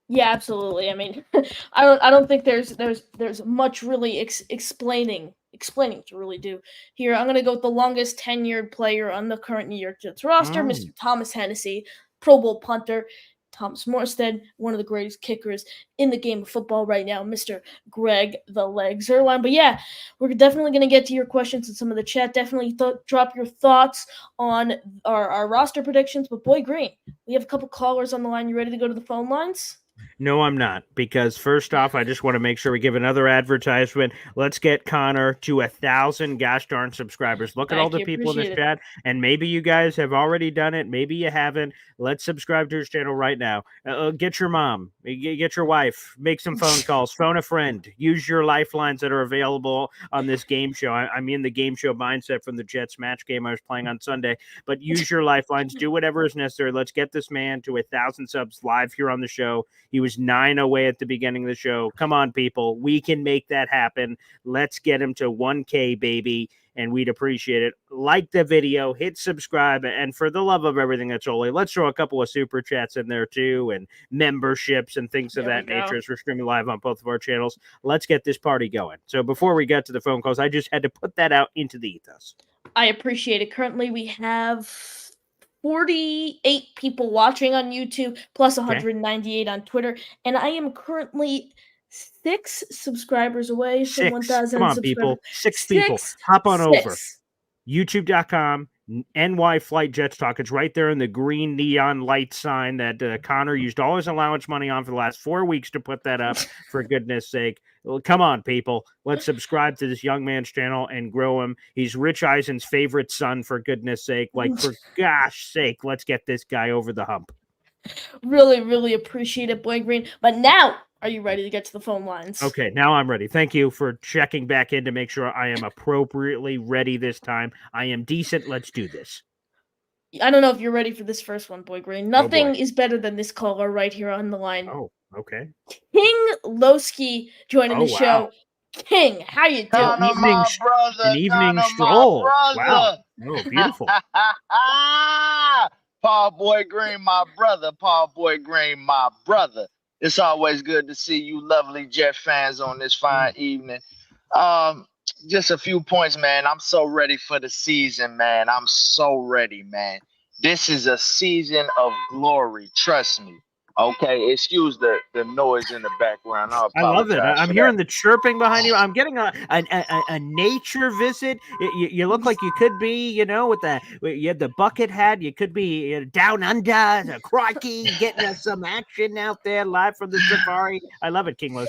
Yeah, absolutely. I mean, I don't think there's much really explaining to really do here. I'm gonna go with the longest tenured player on the current New York Jets roster, Mr. Thomas Hennessy, Pro Bowl punter. Thomas Morstead, one of the greatest kickers in the game of football right now, Mr. Greg the Leg Zuerlein. But yeah, we're definitely going to get to your questions in some of the chat. Definitely drop your thoughts on our roster predictions. But Boy Green, we have a couple callers on the line. You ready to go to the phone lines? No, I'm not, because first off, I just want to make sure we give another advertisement. Let's get Connor to 1,000 gosh darn subscribers. Look at all the people in this chat, and maybe you guys have already done it. Maybe you haven't. Let's subscribe to his channel right now. Get your mom, get your wife, make some phone calls, phone a friend, use your lifelines that are available on this game show. I'm in the game show mindset from the Jets match game I was playing on Sunday, but use your lifelines, do whatever is necessary. Let's get this man to 1,000 subs live here on the show. He was 9 away at the beginning of the show. Come on, people. We can make that happen. Let's get him to 1K, baby, and we'd appreciate it. Like the video, hit subscribe, and for the love of everything that's holy, let's throw a couple of super chats in there too, and memberships and things of that nature as we're streaming live on both of our channels. Let's get this party going. So before we get to the phone calls, I just had to put that out into the ethos. I appreciate it. Currently, we have 48 people watching on YouTube, plus 198 on Twitter, and I am currently 6 subscribers away from 1,000 Come on, subscribers. people. 6 people. Hop on over. YouTube.com, NY Flight Jets Talk. It's right there in the green neon light sign that Connor used all his allowance money on for the last 4 weeks to put that up, for goodness sake. Well, come on, people. Let's subscribe to this young man's channel and grow him. He's Rich Eisen's favorite son, for goodness sake. Like, for gosh sake, let's get this guy over the hump. Really, really appreciate it, Boy Green. But now, are you ready to get to the phone lines? Okay, now I'm ready. Thank you for checking back in to make sure I am appropriately ready this time. I am decent. Let's do this. I don't know if you're ready for this first one, Boy Green. Nothing is better than this caller right here on the line. Oh, okay. King Lowski joining the show. King, how you doing? Connor, my brother. An evening Connor, stroll. my brother. Wow. Oh, beautiful. Paul Boy Green, my brother. Paul Boy Green, my brother. It's always good to see you lovely Jet fans on this fine evening. Just a few points, man. I'm so ready for the season, man. I'm so ready, man. This is a season of glory. Trust me. Okay, excuse the noise in the background. I love it. I'm hearing the chirping behind you. I'm getting a nature visit. You look like you could be, you had the bucket hat. You could be down under, crikey, getting some action out there live from the safari. I love it, King Lowski.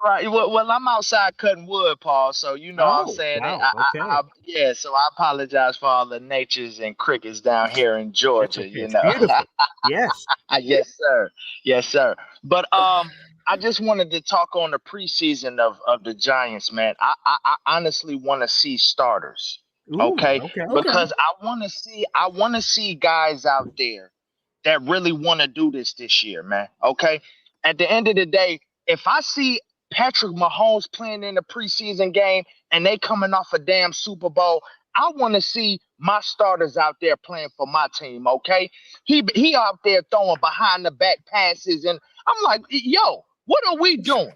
Right. Well, I'm outside cutting wood, Paul. So what I'm saying. Wow. Okay. So I apologize for all the natures and crickets down here in Georgia. It's beautiful. Yes. Yes, sir. But I just wanted to talk on the preseason of the Giants, man. I honestly want to see starters. Okay. Because I want to see guys out there that really want to do this year, man. Okay. At the end of the day, if I see Patrick Mahomes playing in the preseason game and they coming off a damn Super Bowl, I want to see my starters out there playing for my team, okay? He out there throwing behind the back passes, and I'm like, yo, what are we doing?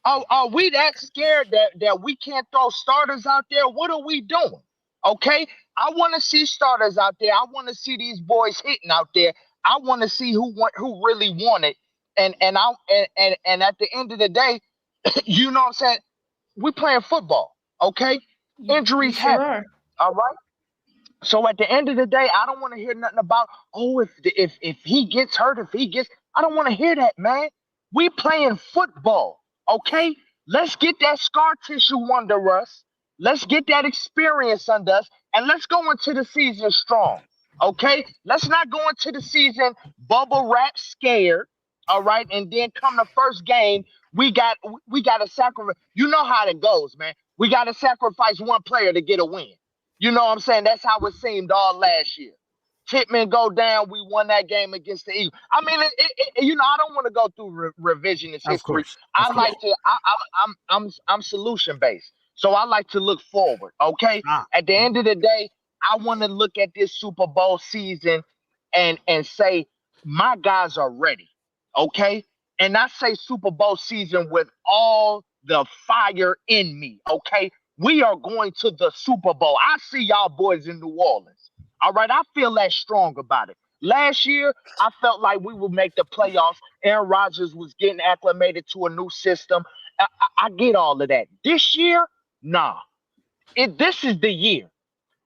Are we that scared that we can't throw starters out there? What are we doing? Okay? I want to see starters out there. I want to see these boys hitting out there. I want to see who really want it. And at the end of the day, you know what I'm saying? We're playing football, okay? Injuries happen, all right? So at the end of the day, I don't want to hear nothing about, if he gets hurt, I don't want to hear that, man. We playing football, okay? Let's get that scar tissue under us. Let's get that experience under us, and let's go into the season strong, okay? Let's not go into the season bubble wrap scared, all right? And then come the first game, we got to sacrifice. You know how it goes, man. We got to sacrifice one player to get a win. You know what I'm saying? That's how it seemed all last year. Pittman go down. We won that game against the Eagles. I mean, I don't want to go through revisionist history. I'm solution based, so I like to look forward. Okay. At the end of the day, I want to look at this Super Bowl season and say my guys are ready. Okay. And I say Super Bowl season with all the fire in me, okay? We are going to the Super Bowl. I see y'all boys in New Orleans, all right? I feel that strong about it. Last year, I felt like we would make the playoffs. Aaron Rodgers was getting acclimated to a new system. I get all of that. This year, nah. This is the year.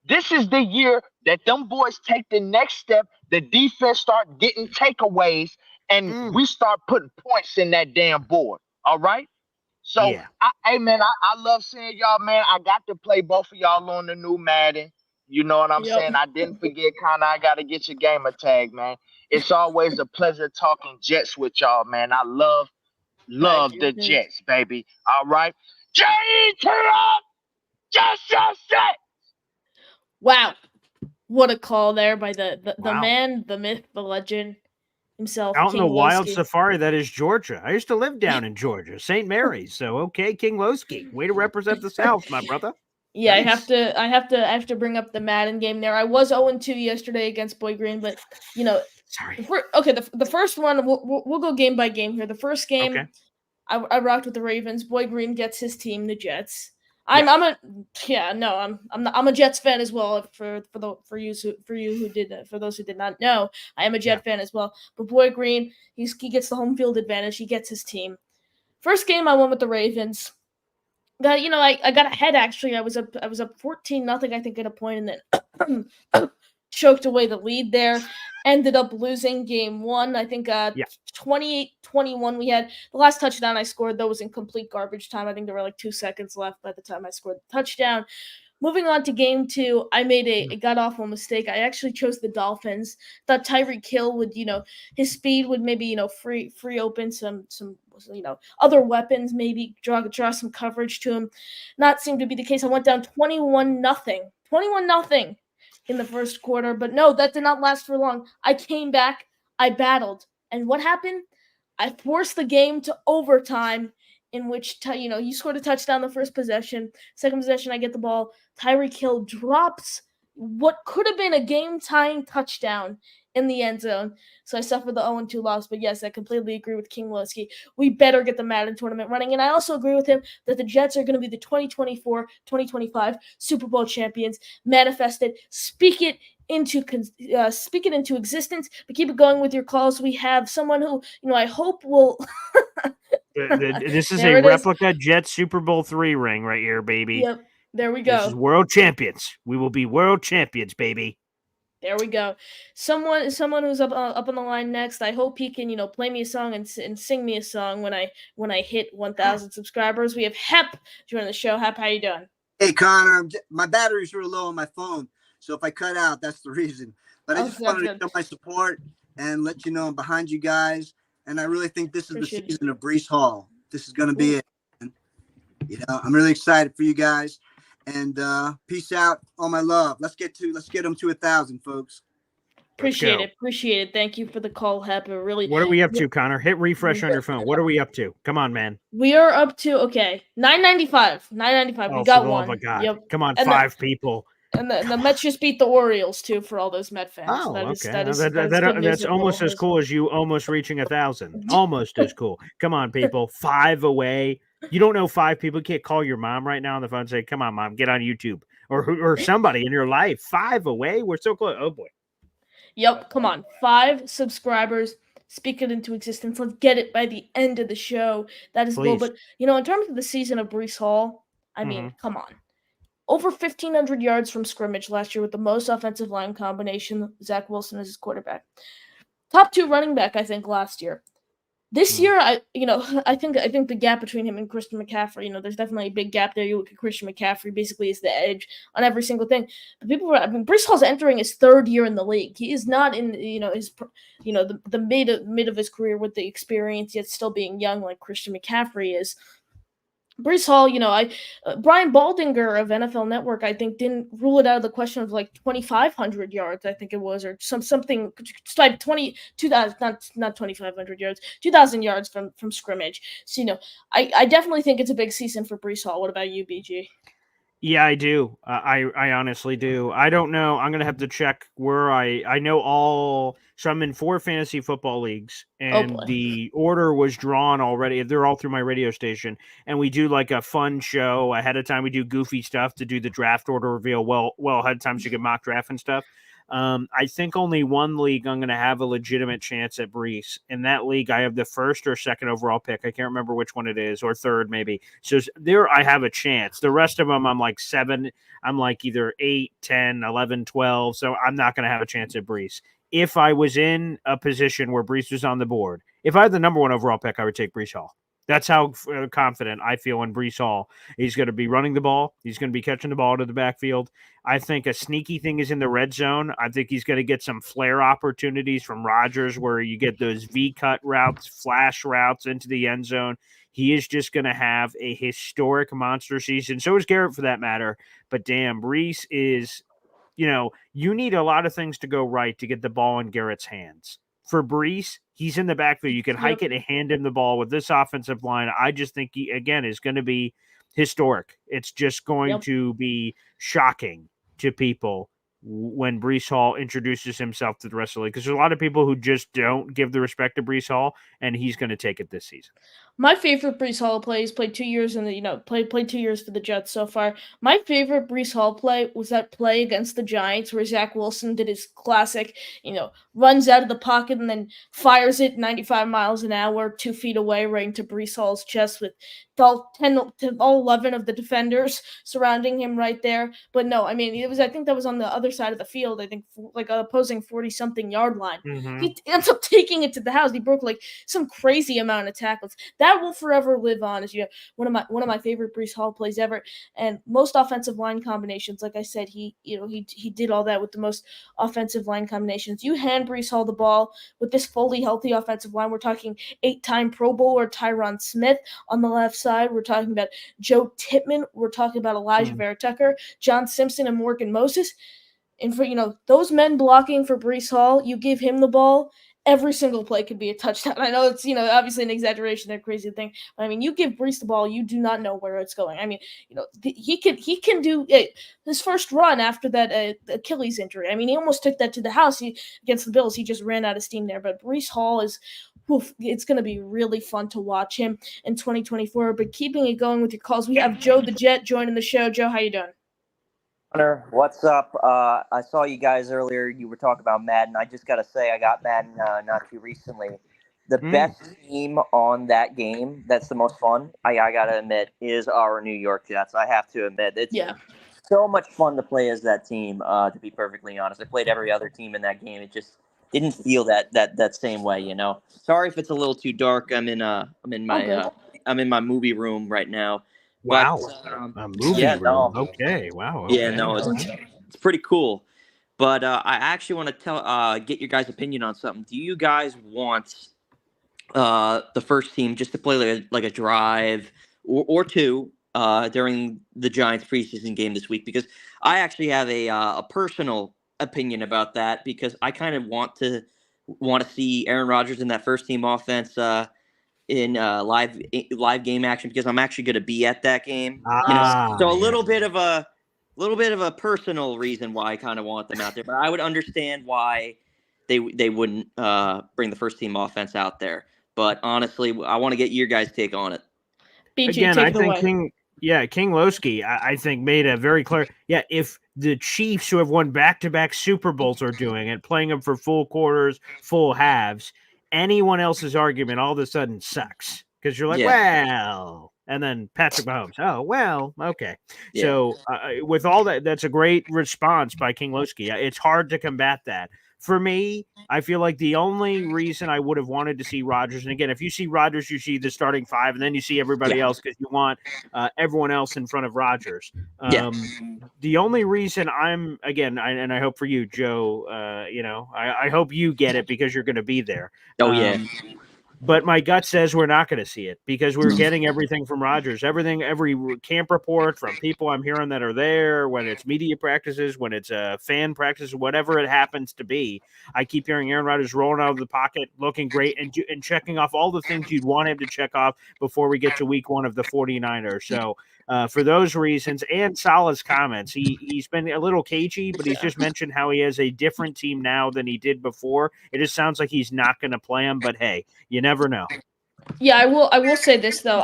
This is the year that them boys take the next step. The defense start getting takeaways. And we start putting points in that damn board. All right. So, I love seeing y'all, man. I got to play both of y'all on the new Madden. You know what I'm saying? I didn't forget, Connor. I got to get your gamer tag, man. It's always a pleasure talking Jets with y'all, man. I love the Jets, baby. All right. J-E-T-F! Jets. Wow. What a call there by the man, the myth, the legend. himself, Out in King the wild Lowski. safari that is Georgia. I used to live down in Georgia, St. Mary's. So okay, King Lowski, way to represent the South, my brother. Yeah, Nice. I have to bring up the Madden game there. I was 0-2 yesterday against Boy Green, but Sorry. the first one we'll go game by game here. The first game, Okay. I rocked with the Ravens. Boy Green gets his team, the Jets. Yeah. I'm a Jets fan as well. For those who did not know, I am a Jet fan as well. But Boy Green, he gets the home field advantage. He gets his team. First game, I went with the Ravens. I got ahead actually. I was up 14-0, I think, at a point, and then choked away the lead there. Ended up losing game one. I think 28-21 we had. The last touchdown I scored, though, was in complete garbage time. I think there were like 2 seconds left by the time I scored the touchdown. Moving on to game two, I made a god-awful mistake. I actually chose the Dolphins. Thought Tyreek Hill would, his speed would maybe, free open some other weapons, maybe draw some coverage to him. Not seem to be the case. I went down 21-0. 21-0 in the first quarter, but no, that did not last for long. I came back, I battled, and what happened? I forced the game to overtime, in which you scored a touchdown the first possession. Second possession, I get the ball. Tyreek Hill drops what could have been a game-tying touchdown in the end zone. So I suffered the 0-2 loss. But yes, I completely agree with King Lowski. We better get the Madden tournament running. And I also agree with him that the Jets are going to be the 2024-2025 Super Bowl champions. Manifest it. Speak it into existence. But keep it going with your calls. We have someone who, I hope will... This is a replica Jets Super Bowl III ring right here, baby. Yep. There we go. This is world champions. We will be world champions, baby. There we go. Someone who's up on the line next. I hope he can, play me a song and sing me a song when I hit 1,000 subscribers. We have Hep joining the show. Hep, how you doing? Hey, Connor. My batteries are low on my phone, so if I cut out, that's the reason. But I just wanted to show my support and let you know I'm behind you guys. And I really think this is the season of Breece Hall. This is going to be it. And, I'm really excited for you guys. And peace out, all my love. Let's get them to 1,000, folks. Appreciate it. Thank you for the call, Hep. What are we up to, Connor? Hit refresh on your phone. What are we up to? Come on, man. We are up to 995. 995. We got one. Oh, God. Yep. Come on, 5 people. And the Mets just beat the Orioles too, for all those Met fans. Oh, that's almost as cool as you almost reaching 1,000. Almost as cool. Come on, people. 5 away. You don't know 5 people. You can't call your mom right now on the phone and say, "Come on, mom, get on YouTube," or somebody in your life. 5 away. We're so close. Oh boy. Yep. Come on, 5 subscribers. Speak it into existence. Let's get it by the end of the show. That is cool. But in terms of the season of Breece Hall, I mean, come on. Over 1,500 yards from scrimmage last year with the most offensive line combination. Zach Wilson as his quarterback. Top 2 running back, I think, last year. This year, I think the gap between him and Christian McCaffrey, there's definitely a big gap there. You look at Christian McCaffrey, basically is the edge on every single thing. But Breece Hall's entering his 3rd year in the league. He is not in, his, the mid of his career with the experience, yet still being young like Christian McCaffrey is. Breece Hall, Brian Baldinger of NFL Network, I think, didn't rule it out of the question of like 2,500 yards, I think it was, or something like 2,000, not 2,500 yards, 2,000 yards from scrimmage. So, I definitely think it's a big season for Breece Hall. What about you, BG? Yeah, I do. I honestly do. I don't know. I'm going to have to check where I know all. So I'm in 4 fantasy football leagues, and the order was drawn already. They're all through my radio station, and we do like a fun show ahead of time. We do goofy stuff to do the draft order reveal well ahead of time, so you can mock draft and stuff. I think only one league I'm going to have a legitimate chance at Breece. In that league, I have the 1st or 2nd overall pick. I can't remember which one it is, or 3rd maybe. So there I have a chance. The rest of them, I'm like 7. I'm like either 8, 10, 11, 12. So I'm not going to have a chance at Breece. If I was in a position where Breece was on the board, if I had the number 1 overall pick, I would take Breece Hall. That's how confident I feel in Breece Hall. He's going to be running the ball. He's going to be catching the ball to the backfield. I think a sneaky thing is in the red zone. I think he's going to get some flare opportunities from Rodgers where you get those V-cut routes, flash routes into the end zone. He is just going to have a historic monster season. So is Garrett for that matter. But damn, Breece is, you need a lot of things to go right to get the ball in Garrett's hands. for Brees, he's in the backfield. You can hike it and hand him the ball with this offensive line. I just think he, again, is going to be historic. It's just going to be shocking to people when Brees Hall introduces himself to the rest of the league, because there's a lot of people who just don't give the respect to Brees Hall, and he's going to take it this season. My favorite Brees Hall play, he's played 2 years in the, played 2 years for the Jets so far. My favorite Brees Hall play was that play against the Giants where Zach Wilson did his classic, runs out of the pocket and then fires it 95 miles an hour, 2 feet away, right into Brees Hall's chest with all 11 of the defenders surrounding him right there. But no, I think that was on the other side of the field. I think like opposing 40-something yard line. Mm-hmm. He ends up taking it to the house. He broke like some crazy amount of tackles. That will forever live on as one of my favorite Brees Hall plays ever. And most offensive line combinations, like I said, he did all that with the most offensive line combinations. You hand Brees Hall the ball with this fully healthy offensive line. We're talking 8-time Pro Bowler Tyron Smith on the left side. We're talking about Joe Tippmann. We're talking about Elijah Vera Tucker, John Simpson, and Morgan Moses. And for those men blocking for Brees Hall, you give him the ball, every single play could be a touchdown. I know it's obviously an exaggeration, that crazy thing, but you give Brees the ball, you do not know where it's going. He can do it. His first run after that Achilles injury. He almost took that to the house. Against the Bills, he just ran out of steam there. But Brees Hall is. It's going to be really fun to watch him in 2024. But keeping it going with your calls, we have Joe the Jet joining the show. Joe, how you doing? Hunter, what's up? I saw you guys earlier. You were talking about Madden. I just got to say I got Madden not too recently. The best team on that game, that's the most fun, I got to admit, is our New York Jets. I have to admit. It's so much fun to play as that team, to be perfectly honest. I played every other team in that game. It just didn't feel that same way, Sorry if it's a little too dark. I'm in my movie room right now. Wow. But, a movie room. No. Okay. Wow. Okay. Yeah, no, it's pretty cool. But I actually want to get your guys' opinion on something. Do you guys want the first team just to play like a drive or two during the Giants preseason game this week? Because I actually have a personal opinion about that, because I kind of want to see Aaron Rodgers in that first team offense in live game action, because I'm actually going to be at that game. So a little bit of a personal reason why I kind of want them out there, but I would understand why they wouldn't bring the first team offense out there. But honestly, I want to get your guys' take on it. BG, again, take I it think away. King Lowski, I think, made a very clear. Yeah, if the Chiefs, who have won back-to-back Super Bowls, are doing it, playing them for full quarters, full halves, anyone else's argument all of a sudden sucks, because you're like, well, and then Patrick Mahomes, oh, well, okay. Yeah. So with all that, that's a great response by King Lowski. It's hard to combat that. For me, I feel like the only reason I would have wanted to see Rodgers, and again, if you see Rodgers, you see the starting five, and then you see everybody else because you want everyone else in front of Rodgers. The only reason and I hope for you, Joe, I hope you get it because you're going to be there. But my gut says we're not going to see it, because we're getting everything from Rodgers. Every camp report from people I'm hearing that are there, when it's media practices, when it's fan practices, whatever it happens to be, I keep hearing Aaron Rodgers rolling out of the pocket, looking great, and checking off all the things you'd want him to check off before we get to week 1 of the 49ers. So for those reasons, and Salah's comments, he's been a little cagey, but he's just mentioned how he has a different team now than he did before. It just sounds like he's not going to play him, but hey, you never know. Yeah, I will say this though.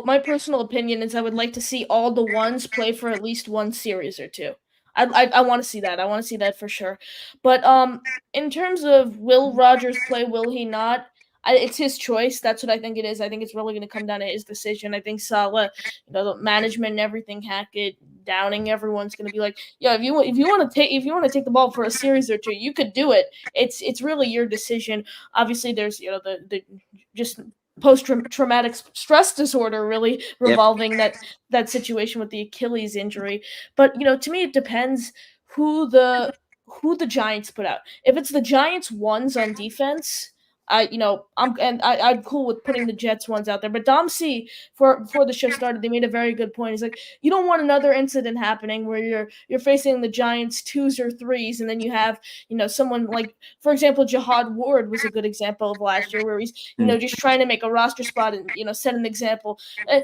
My personal opinion is I would like to see all the ones play for at least one series or two. I want to see that. I want to see that for sure. But in terms of will Rodgers play, will he not? It's his choice. That's what I think it is. I think it's really going to come down to his decision. I think Salah, the management and everything, Hackett, Downing, everyone's going to be like, yeah, if you want to take the ball for a series or two, you could do it. It's really your decision. Obviously, there's the just post-traumatic stress disorder really revolving that situation with the Achilles injury. But to me, it depends who the Giants put out. If it's the Giants ones on defense, I'm cool with putting the Jets ones out there. But Dom C, before the show started, they made a very good point. He's like, you don't want another incident happening where you're facing the Giants 2s or 3s, and then you have someone like, for example, Jihad Ward was a good example of last year where he's just trying to make a roster spot and set an example. And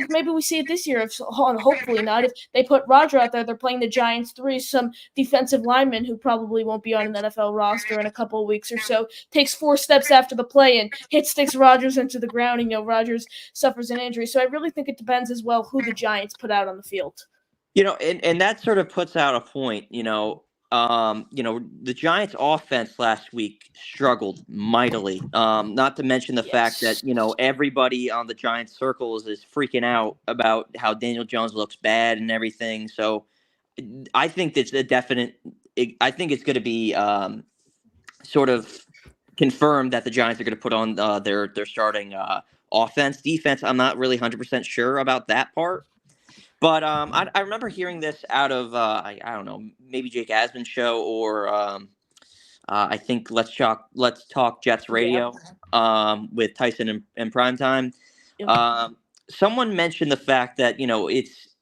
maybe we see it this year. If hopefully not, if they put Roger out there, they're playing the Giants 3, some defensive lineman who probably won't be on an NFL roster in a couple of weeks or so takes 4 steps after the play and sticks Rodgers into the ground, and Rodgers suffers an injury. So I really think it depends as well who the Giants put out on the field. And that sort of puts out a point. The Giants' offense last week struggled mightily. Not to mention the fact that everybody on the Giants circles is freaking out about how Daniel Jones looks bad and everything. So I think it's a definite. I think it's going to be sort of confirmed that the Giants are going to put on their starting offense. Defense, I'm not really 100% sure about that part. But I remember hearing this out of I don't know, maybe Jake Asman's show, or I think Let's Talk Jets Radio with Tyson in primetime. Yep. Someone mentioned the fact that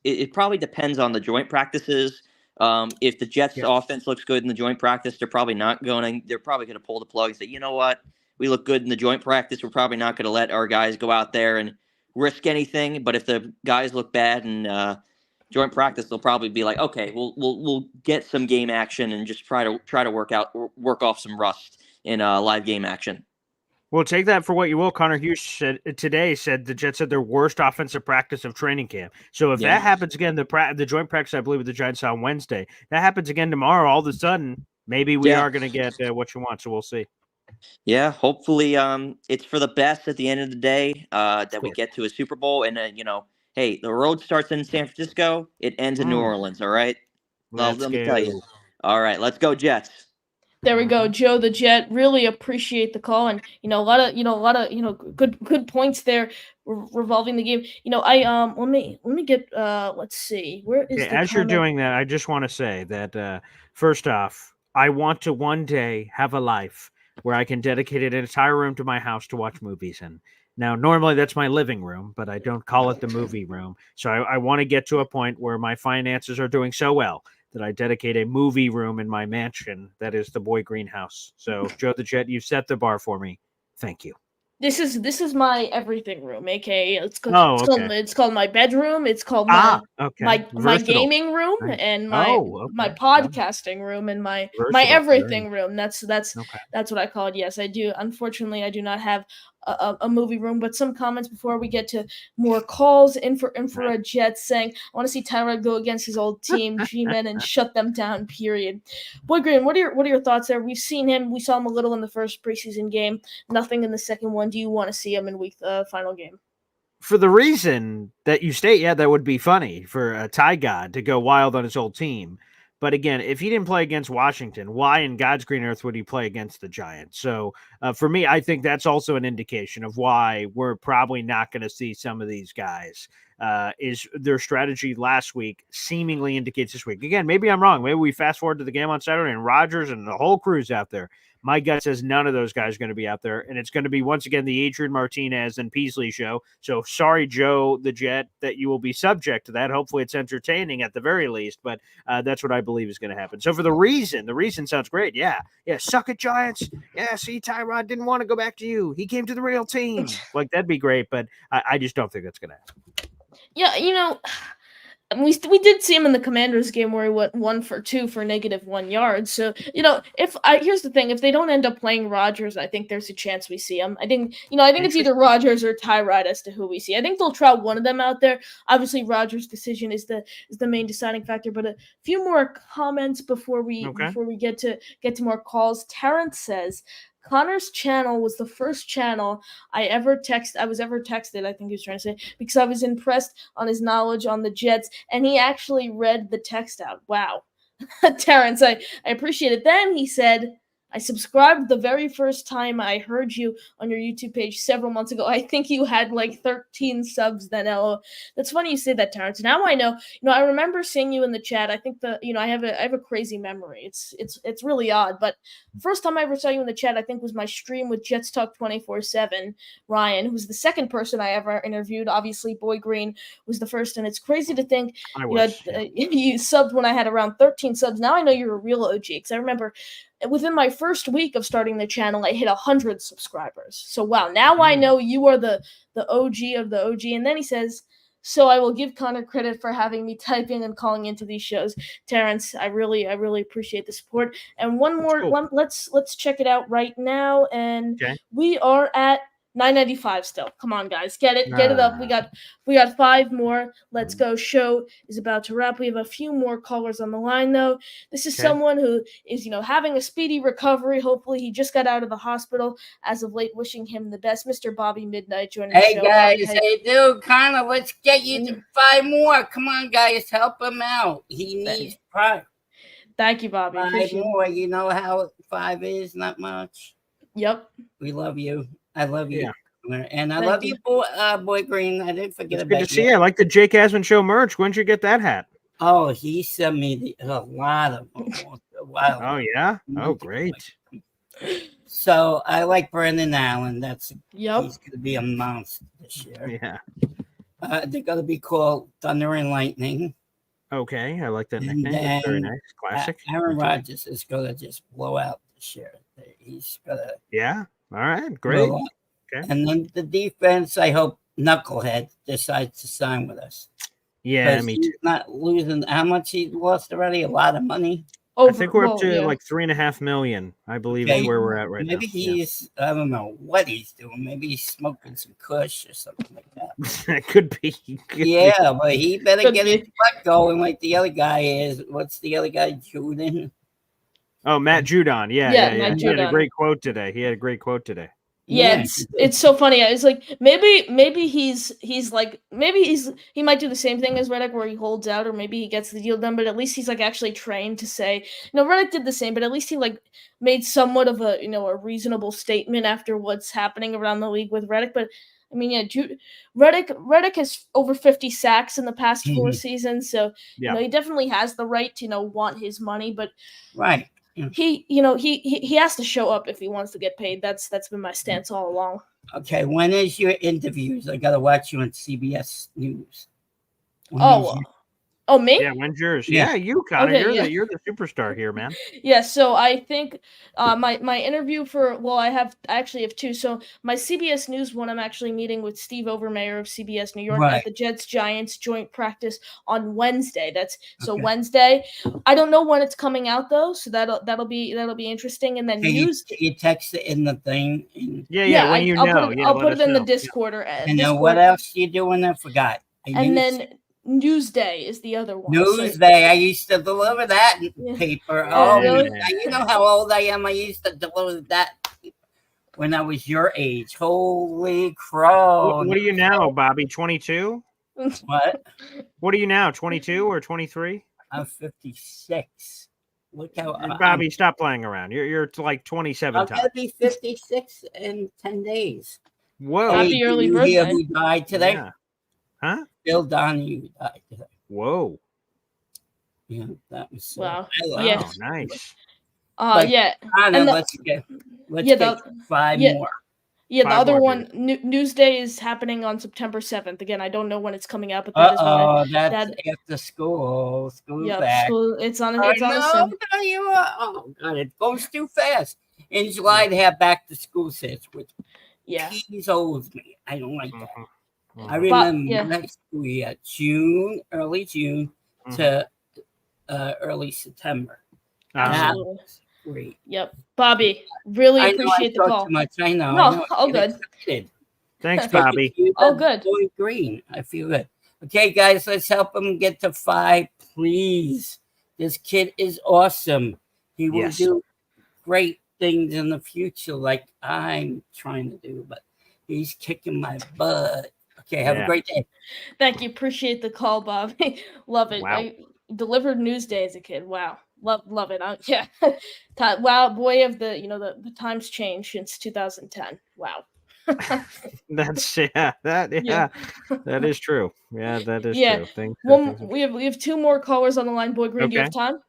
it probably depends on the joint practices. If the Jets' offense looks good in the joint practice, they're probably going to pull the plug and say, you know what, we look good in the joint practice. We're probably not going to let our guys go out there and risk anything. But if the guys look bad in joint practice, they'll probably be like, okay, we'll get some game action and just try to work off some rust in live game action. Well, take that for what you will. Connor Hughes said the Jets had their worst offensive practice of training camp. So if that happens again, the joint practice, I believe, with the Giants on Wednesday, that happens again tomorrow, all of a sudden, maybe we are going to get what you want. So we'll see. Yeah, hopefully it's for the best at the end of the day that we get to a Super Bowl. And, hey, the road starts in San Francisco. It ends in New Orleans, all right? Let me tell you. All right, let's go Jets. There we go, Joe the Jet. Really appreciate the call, and a lot of good points there revolving the game. Let me get let's see, where is the as comment? You're doing that, I just want to say that first off, I want to one day have a life where I can dedicate an entire room to my house to watch movies in. Now, normally that's my living room, but I don't call it the movie room. So I want to get to a point where my finances are doing so well that I dedicate a movie room in my mansion that is the Boy Greenhouse. So, Joe the Jet, you've set the bar for me. Thank you. This is my everything room, aka it's called my bedroom. It's called my gaming room and my podcasting room and my everything room. That's what I call it. Yes, I do. Unfortunately, I do not have a movie room. But some comments before we get to more calls. Infrared Jets saying, I want to see Tyrod go against his old team, G-Men, and shut them down. Period. Boy Green, what are your thoughts there? We've seen him. We saw him a little in the first preseason game. Nothing in the second one. Do you want to see him in week final game? For the reason that you state, that would be funny for a Ty God to go wild on his old team. But again, if he didn't play against Washington, why in God's green earth would he play against the Giants? So for me, I think that's also an indication of why we're probably not going to see some of these guys. Is their strategy last week seemingly indicates this week. Again, maybe I'm wrong. Maybe we fast forward to the game on Saturday and Rodgers and the whole crew's out there. My gut says none of those guys are going to be out there, and it's going to be, once again, the Adrian Martinez and Peasley show. So sorry, Joe the Jet, that you will be subject to that. Hopefully it's entertaining at the very least, but that's what I believe is going to happen. So for the reason sounds great. Yeah, suck it, Giants. Yeah, see, Tyrod didn't want to go back to you. He came to the real team. Like, that'd be great, but I just don't think that's going to happen. Yeah, we did see him in the Commanders game where he went 1 for 2 for -1 yard. So, here's the thing: if they don't end up playing Rodgers, I think there's a chance we see him. I think it's either Rodgers or Tyrod as to who we see. I think they'll try one of them out there. Obviously, Rodgers' decision is the main deciding factor. But a few more comments before we get to more calls. Terrence says, Connor's channel was the first channel I was ever texted, I think he was trying to say, because I was impressed on his knowledge on the Jets, and he actually read the text out. Wow. Terrence, I appreciate it. Then he said, I subscribed the very first time I heard you on your YouTube page several months ago. I think you had like 13 subs then. LO. That's funny you say that, Terrence. Now I know. I remember seeing you in the chat. I think I have a crazy memory. It's really odd. But first time I ever saw you in the chat, I think was my stream with Jets Talk 24/7. Ryan, who's the second person I ever interviewed. Obviously, Boy Green was the first, and it's crazy to think you subbed when I had around 13 subs. Now I know you're a real OG because I remember within my first week of starting the channel, I hit 100 subscribers. So wow, now I know you are the OG of the OG. And then he says, so I will give Connor credit for having me typing and calling into these shows. Terrence, I really appreciate the support. And one more, let's check it out right now. And we are at 995 still. Come on, guys, get it up. We got 5 more. Let's go. Show is about to wrap. We have a few more callers on the line, though. This is someone who is, having a speedy recovery. Hopefully, he just got out of the hospital as of late. Wishing him the best, Mr. Bobby Midnight joining the show. Hey guys, hey dude, Connor, let's get you to 5 more. Come on, guys, help him out. He needs 5. Thank you, Bobby. 5 more. You know how 5 is? Not much. Yep. We love you. I love you. Yeah. And I love you, Boy Green. I didn't forget about you. Good to see you. I like the Jake Asman Show merch. When did you get that hat? Oh, he sent me a lot of them. Wow. Oh, yeah? Oh, great. So I like Brendan Allen. He's going to be a monster this year. Yeah. They're going to be called Thunder and Lightning. Okay, I like that nickname. That's very nice. Classic. Aaron Rodgers is going to just blow out this year. He's going to. Yeah. All right, great. Okay. And then the defense, I hope Knucklehead decides to sign with us. Yeah, me too. He's not losing. How much he lost already? A lot of money. I think we're up to like $3.5 million, I believe, is where we're at right now. Maybe he's, I don't know what he's doing. Maybe he's smoking some kush or something like that. That could be. But he better get his butt going like the other guy is. What's the other guy, Juden? Oh, Matt Judon. Yeah. Matt He had a great quote today. Yeah, it's so funny. It's like maybe he might do the same thing as Reddick where he holds out, or maybe he gets the deal done, but at least he's like actually trained to say, Reddick did the same, but at least he like made somewhat of a a reasonable statement after what's happening around the league with Reddick. But I mean, Reddick has over 50 sacks in the past 4 seasons, so he definitely has the right to want his money, but He has to show up if he wants to get paid. That's been my stance all along. Okay, when is your interviews? I gotta watch you on CBS News. Oh, me? Yeah, when's yours? Yeah, you, Connor. Okay, you're the superstar here, man. Yeah, so I think my interview for I actually have 2. So my CBS News one, I'm actually meeting with Steve Overmayer of CBS New York at the Jets Giants joint practice on Wednesday. Wednesday. I don't know when it's coming out though, so that'll be interesting. And then you text it in the thing. I'll put it in the Discord or and then what else you doing? I forgot. Then Newsday is the other one. Newsday. I used to deliver that paper. Oh, really? You know how old I am. I used to deliver that when I was your age. Holy crow. What are you now, Bobby? 22? What? What are you now, 22 or 23? I'm 56. Look how Bobby, stop playing around. You're like 27 I'm going to be 56 in 10 days. Whoa. Happy early birthday. Hear who died today? Yeah. Huh? Bill Donahue died today. Whoa. Yeah, that was wow. Yeah. Nice. Anna, let's get 5 more. Yeah, the other one, Newsday, is happening on September 7th. Again, I don't know when it's coming out, but that is that's after school. Back. It's on a Oh God, it goes too fast. In July, they have back to school sets, which owes me. I don't like that. I remember next school year, early June to early September. Absolutely. Great. Yep. Bobby, really appreciate the call. Too much. I know. No, all good. Thanks, Bobby. Oh, good. Boy Green. I feel good. Okay, guys, let's help him get to 5, please. This kid is awesome. He will do great things in the future like I'm trying to do, but he's kicking my butt. Okay, have a great day. Thank you. Appreciate the call, Bobby. Love it. Wow. I delivered Newsday as a kid. Wow. Love it. Yeah. Wow, boy, of the times changed since 2010. Wow. That's that is true. Yeah, that is Yeah. true. Things have We have two more callers on the line. Boy Green, do you okay. have time?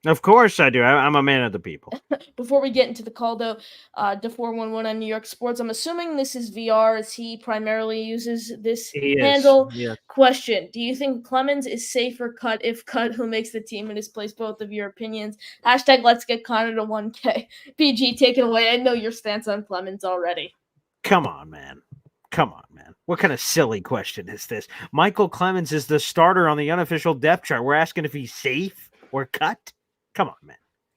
Of course I do. I'm a man of the people. Before we get into the call, though, to 411 on New York Sports, I'm assuming this is VR as he primarily uses this He is. handle. Yeah. Question: do you think Clemens is safe or cut? If cut, who makes the team in his place? Both of your opinions. Hashtag let's get Connor to 1K. PG, take it away. I know your stance on Clemens already. Come on, man. What kind of silly question is this? Michael Clemens is the starter on the unofficial depth chart. We're asking if he's safe or cut? Come on, man.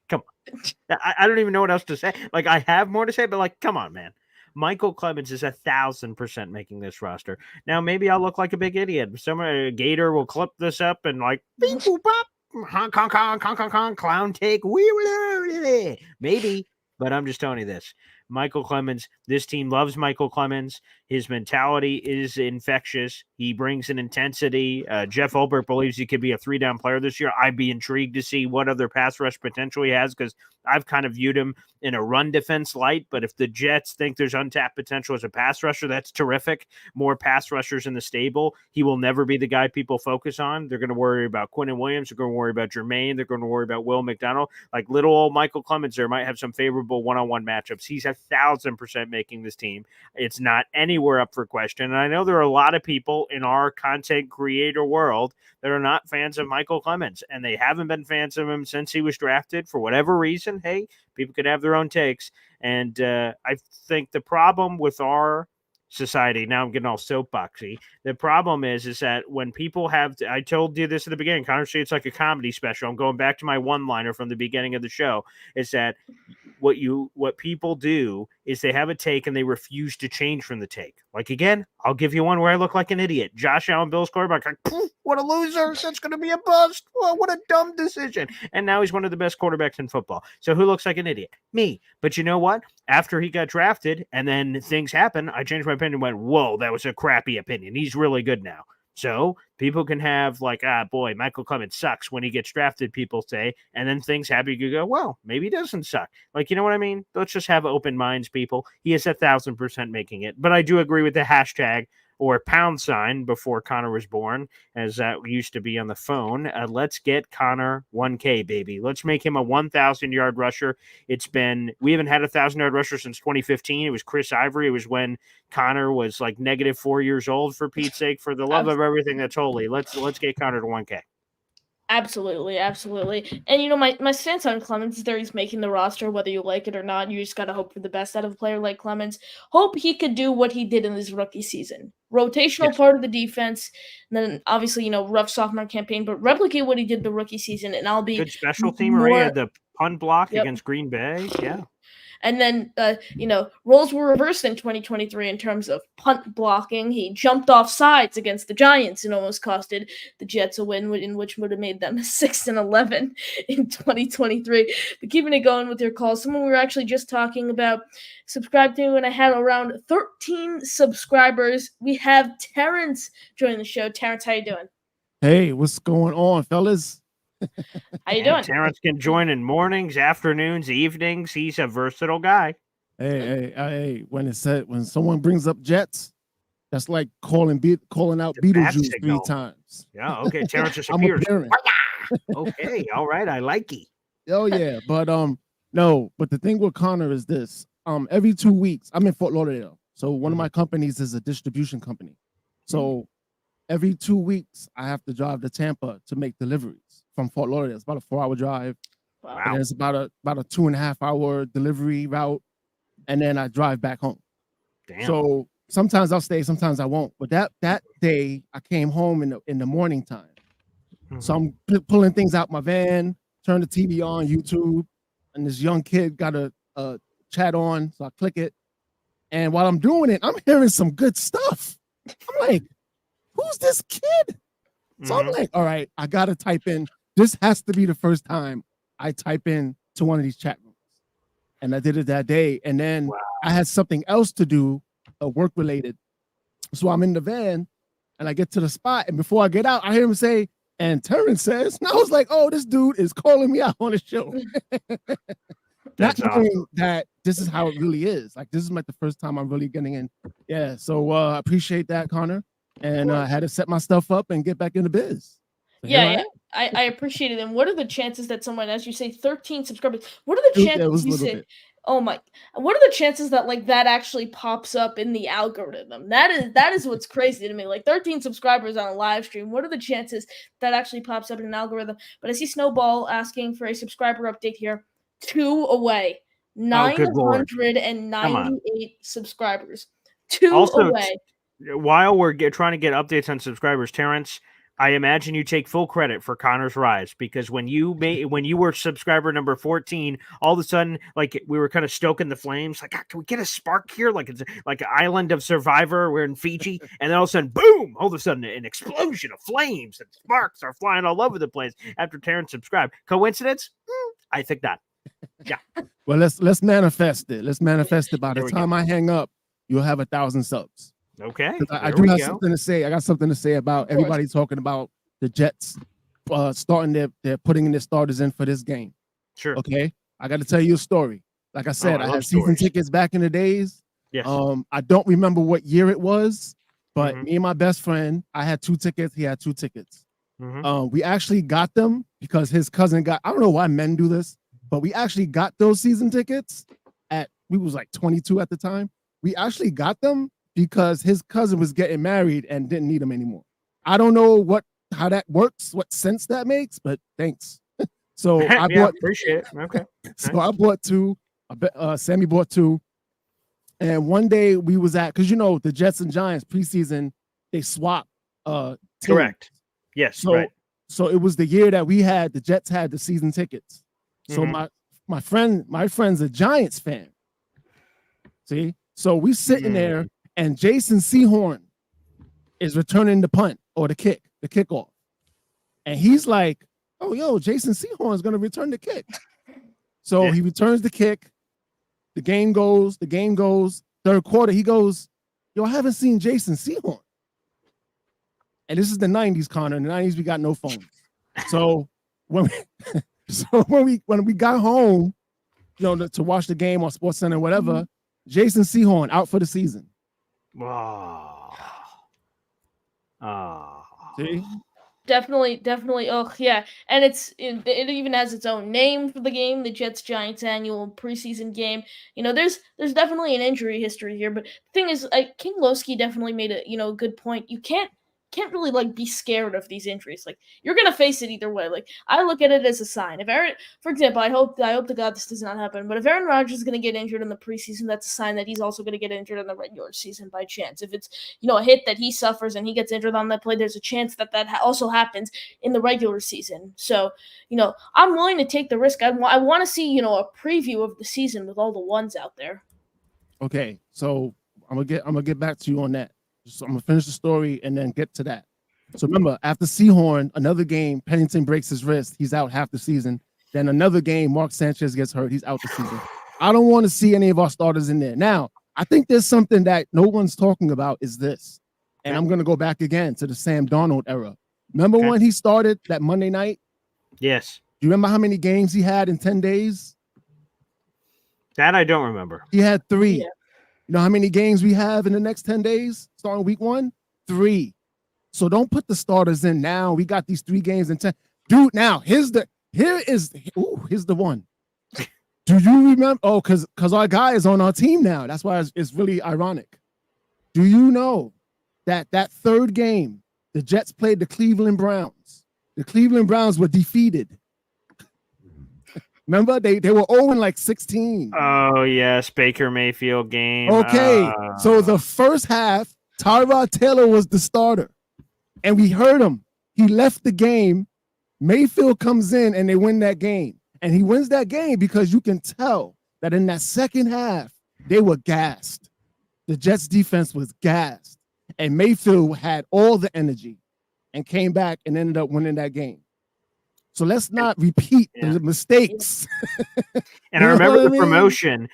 Come on. I don't even know what else to say. Like, I have more to say, but like, come on, man. Michael Clemens is 1,000% making this roster. Now, maybe I'll look like a big idiot. Some Gator will clip this up and like, beep, boop, bop, honk, honk, honk, honk, honk, honk, clown take. Maybe, but I'm just telling you this. Michael Clemens, this team loves Michael Clemens. His mentality is infectious. He brings an intensity. Jeff Ulbrich believes he could be a 3-down player this year. I'd be intrigued to see what other pass rush potential he has because I've kind of viewed him in a run defense light. But if the Jets think there's untapped potential as a pass rusher, that's terrific. More pass rushers in the stable. He will never be the guy people focus on. They're going to worry about Quinnen Williams. They're going to worry about Jermaine. They're going to worry about Will McDonald. Like little old Michael Clemens there might have some favorable one-on-one matchups. He's 1,000% making this team. It's not anywhere up for question. And I know there are a lot of people in our content creator world that are not fans of Michael Clemens, and they haven't been fans of him since he was drafted for whatever reason. Hey, people could have their own takes. And I think the problem with our society, now I'm getting all soapboxy. The problem is that when people have, I told you this at the beginning, Connor, it's like a comedy special. I'm going back to my one-liner from the beginning of the show, is that what people do is they have a take and they refuse to change from the take. Like, again, I'll give you one where I look like an idiot. Josh Allen, Bills quarterback, like, what a loser. That's going to be a bust. Well, what a dumb decision. And now he's one of the best quarterbacks in football. So who looks like an idiot? Me. But you know what? After he got drafted and then things happened, I changed my opinion and went, whoa, that was a crappy opinion. He's really good now. So people can have like, boy, Michael Clemens sucks when he gets drafted, people say, and then things happen. You go, well, maybe he doesn't suck. Like, you know what I mean? Let's just have open minds, people. He is 1,000% making it. But I do agree with the hashtag or £sign before Connor was born, as that used to be on the phone. Let's get Connor 1K, baby. Let's make him a 1,000-yard rusher. We haven't had a 1,000-yard rusher since 2015. It was Chris Ivory. It was when Connor was like -4 years old, for Pete's sake. For the love of everything that's holy, let's get Connor to 1K. Absolutely. And my stance on Clemens is that he's making the roster, whether you like it or not. You just gotta hope for the best out of a player like Clemens. Hope he could do what he did in his rookie season. Rotational part of the defense, and then obviously, rough sophomore campaign, but replicate what he did the rookie season, and I'll be good special team. He had the punt block against Green Bay. Yeah. And then, roles were reversed in 2023 in terms of punt blocking. He jumped off sides against the Giants and almost costed the Jets a win, in which would have made them 6-11 in 2023. But keeping it going with your calls, someone we were actually just talking about, subscribed to, and I had around 13 subscribers. We have Terrence join the show. Terrence, how you doing? Hey, what's going on, fellas? How you doing? Terrence can join in mornings, afternoons, evenings. He's a versatile guy. Hey, when someone brings up Jets, that's like calling out Beetlejuice 3 times. Yeah, okay. Terrence just appears. Okay, all right. I like it. Oh yeah, but no, but the thing with Connor is this. Every 2 weeks, I'm in Fort Lauderdale. So one of my companies is a distribution company. So every 2 weeks, I have to drive to Tampa to make deliveries from Fort Lauderdale. It's about a 4-hour drive. Wow. And it's about a 2.5-hour delivery route. And then I drive back home. Damn. So sometimes I'll stay, sometimes I won't. But that day I came home in the morning time. Mm-hmm. So I'm pulling things out my van, turn the TV on, YouTube, and this young kid got a chat on. So I click it. And while I'm doing it, I'm hearing some good stuff. I'm like, who's this kid? So I'm like, all right, I got to type in. This has to be the first time I type in to one of these chat rooms. And I did it that day. And then I had something else to do, work related. So I'm in the van and I get to the spot. And before I get out, I hear him say, And Terrence says, and I was like, oh, this dude is calling me out on the show. Not knowing that this is how it really is. Like, this is like the first time I'm really getting in. Yeah, so I appreciate that, Connor. And I had to set my stuff up and get back into biz. So yeah, I appreciate it. And what are the chances that someone, as you say, 13 subscribers, what are the chances you say, oh my, what are the chances that like that actually pops up in the algorithm? That is what's crazy to me. Like 13 subscribers on a live stream. What are the chances that actually pops up in an algorithm? But I see Snowball asking for a subscriber update here. 2 away. 998 subscribers. 2 away. While we're trying to get updates on subscribers, Terrence, I imagine you take full credit for Connor's rise, because when you were subscriber number 14, all of a sudden, like, we were kind of stoking the flames. Like, can we get a spark here? Like, it's like an island of Survivor. We're in Fiji, and then all of a sudden, boom! All of a sudden, an explosion of flames and sparks are flying all over the place after Terrence subscribed. Coincidence? I think not. Yeah. Well, let's manifest it. Let's manifest it. By the time I hang up, you'll have 1,000 subs. Okay. I do have something to say. I got something to say about everybody talking about the Jets starting they're putting their starters in for this game. Sure. Okay. I got to tell you a story. Like I said, I had season tickets back in the days. Yes. I don't remember what year it was, but me and my best friend, I had 2 tickets. He had 2 tickets. We actually got them because his cousin got, I don't know why men do this, but we actually got those season tickets we was like 22 at the time. We actually got them because his cousin was getting married and didn't need them anymore. I don't know how that works, what sense that makes, but thanks. So I appreciate it. Okay. So nice. I bought 2. Sammy bought 2. And one day we was at, because the Jets and Giants preseason, they swap teams. Correct. Yes. So it was the year that the Jets had the season tickets. So my friend's a Giants fan. See? So we sitting there, and Jason Sehorn is returning the punt or the kickoff. And he's like, oh, yo, Jason Sehorn is going to return the kick. So he returns the kick. The game goes. Third quarter, he goes, yo, I haven't seen Jason Sehorn. And this is the 90s, Connor. In the 90s, we got no phones. So when we got home, to watch the game on SportsCenter or whatever, Jason Sehorn out for the season. Wow. See? Definitely. Oh, yeah. And it even has its own name for the game, the Jets-Giants annual preseason game. There's definitely an injury history here, but the thing is, King Lowski definitely made a good point. You can't really like be scared of these injuries. Like, you're gonna face it either way. Like, I look at it as a sign. If for example, I hope to God this does not happen, but if Aaron Rodgers is gonna get injured in the preseason, that's a sign that he's also gonna get injured in the regular season by chance. If it's a hit that he suffers and he gets injured on that play, there's a chance that also happens in the regular season. So I'm willing to take the risk. I want to see a preview of the season with all the ones out there. Okay, so I'm gonna get back to you on that. So I'm gonna finish the story and then get to that. So remember, after Sehorn, another game, Pennington breaks his wrist. He's out half the season. Then another game, Mark Sanchez gets hurt. He's out the season. I don't want to see any of our starters in there. Now, I think there's something that no one's talking about is this. And I'm gonna go back again to the Sam Darnold era. Remember when he started that Monday night? Yes. Do you remember how many games he had in 10 days? That I don't remember. He had 3. Yeah. You know how many games we have in the next 10 days starting week 1? 3. So don't put the starters in now. We got these 3 games in 10. Dude, now here's the one. Do you remember? Oh, because our guy is on our team now. That's why it's really ironic. Do you know that third game, the Jets played the Cleveland Browns? The Cleveland Browns were defeated. Remember, they were 0-16. Oh, yes, Baker Mayfield game. Okay, so the first half, Tyrod Taylor was the starter. And we heard him. He left the game. Mayfield comes in, and they win that game. And he wins that game because you can tell that in that second half, they were gassed. The Jets defense was gassed. And Mayfield had all the energy and came back and ended up winning that game. So let's not repeat the mistakes. And I remember the promotion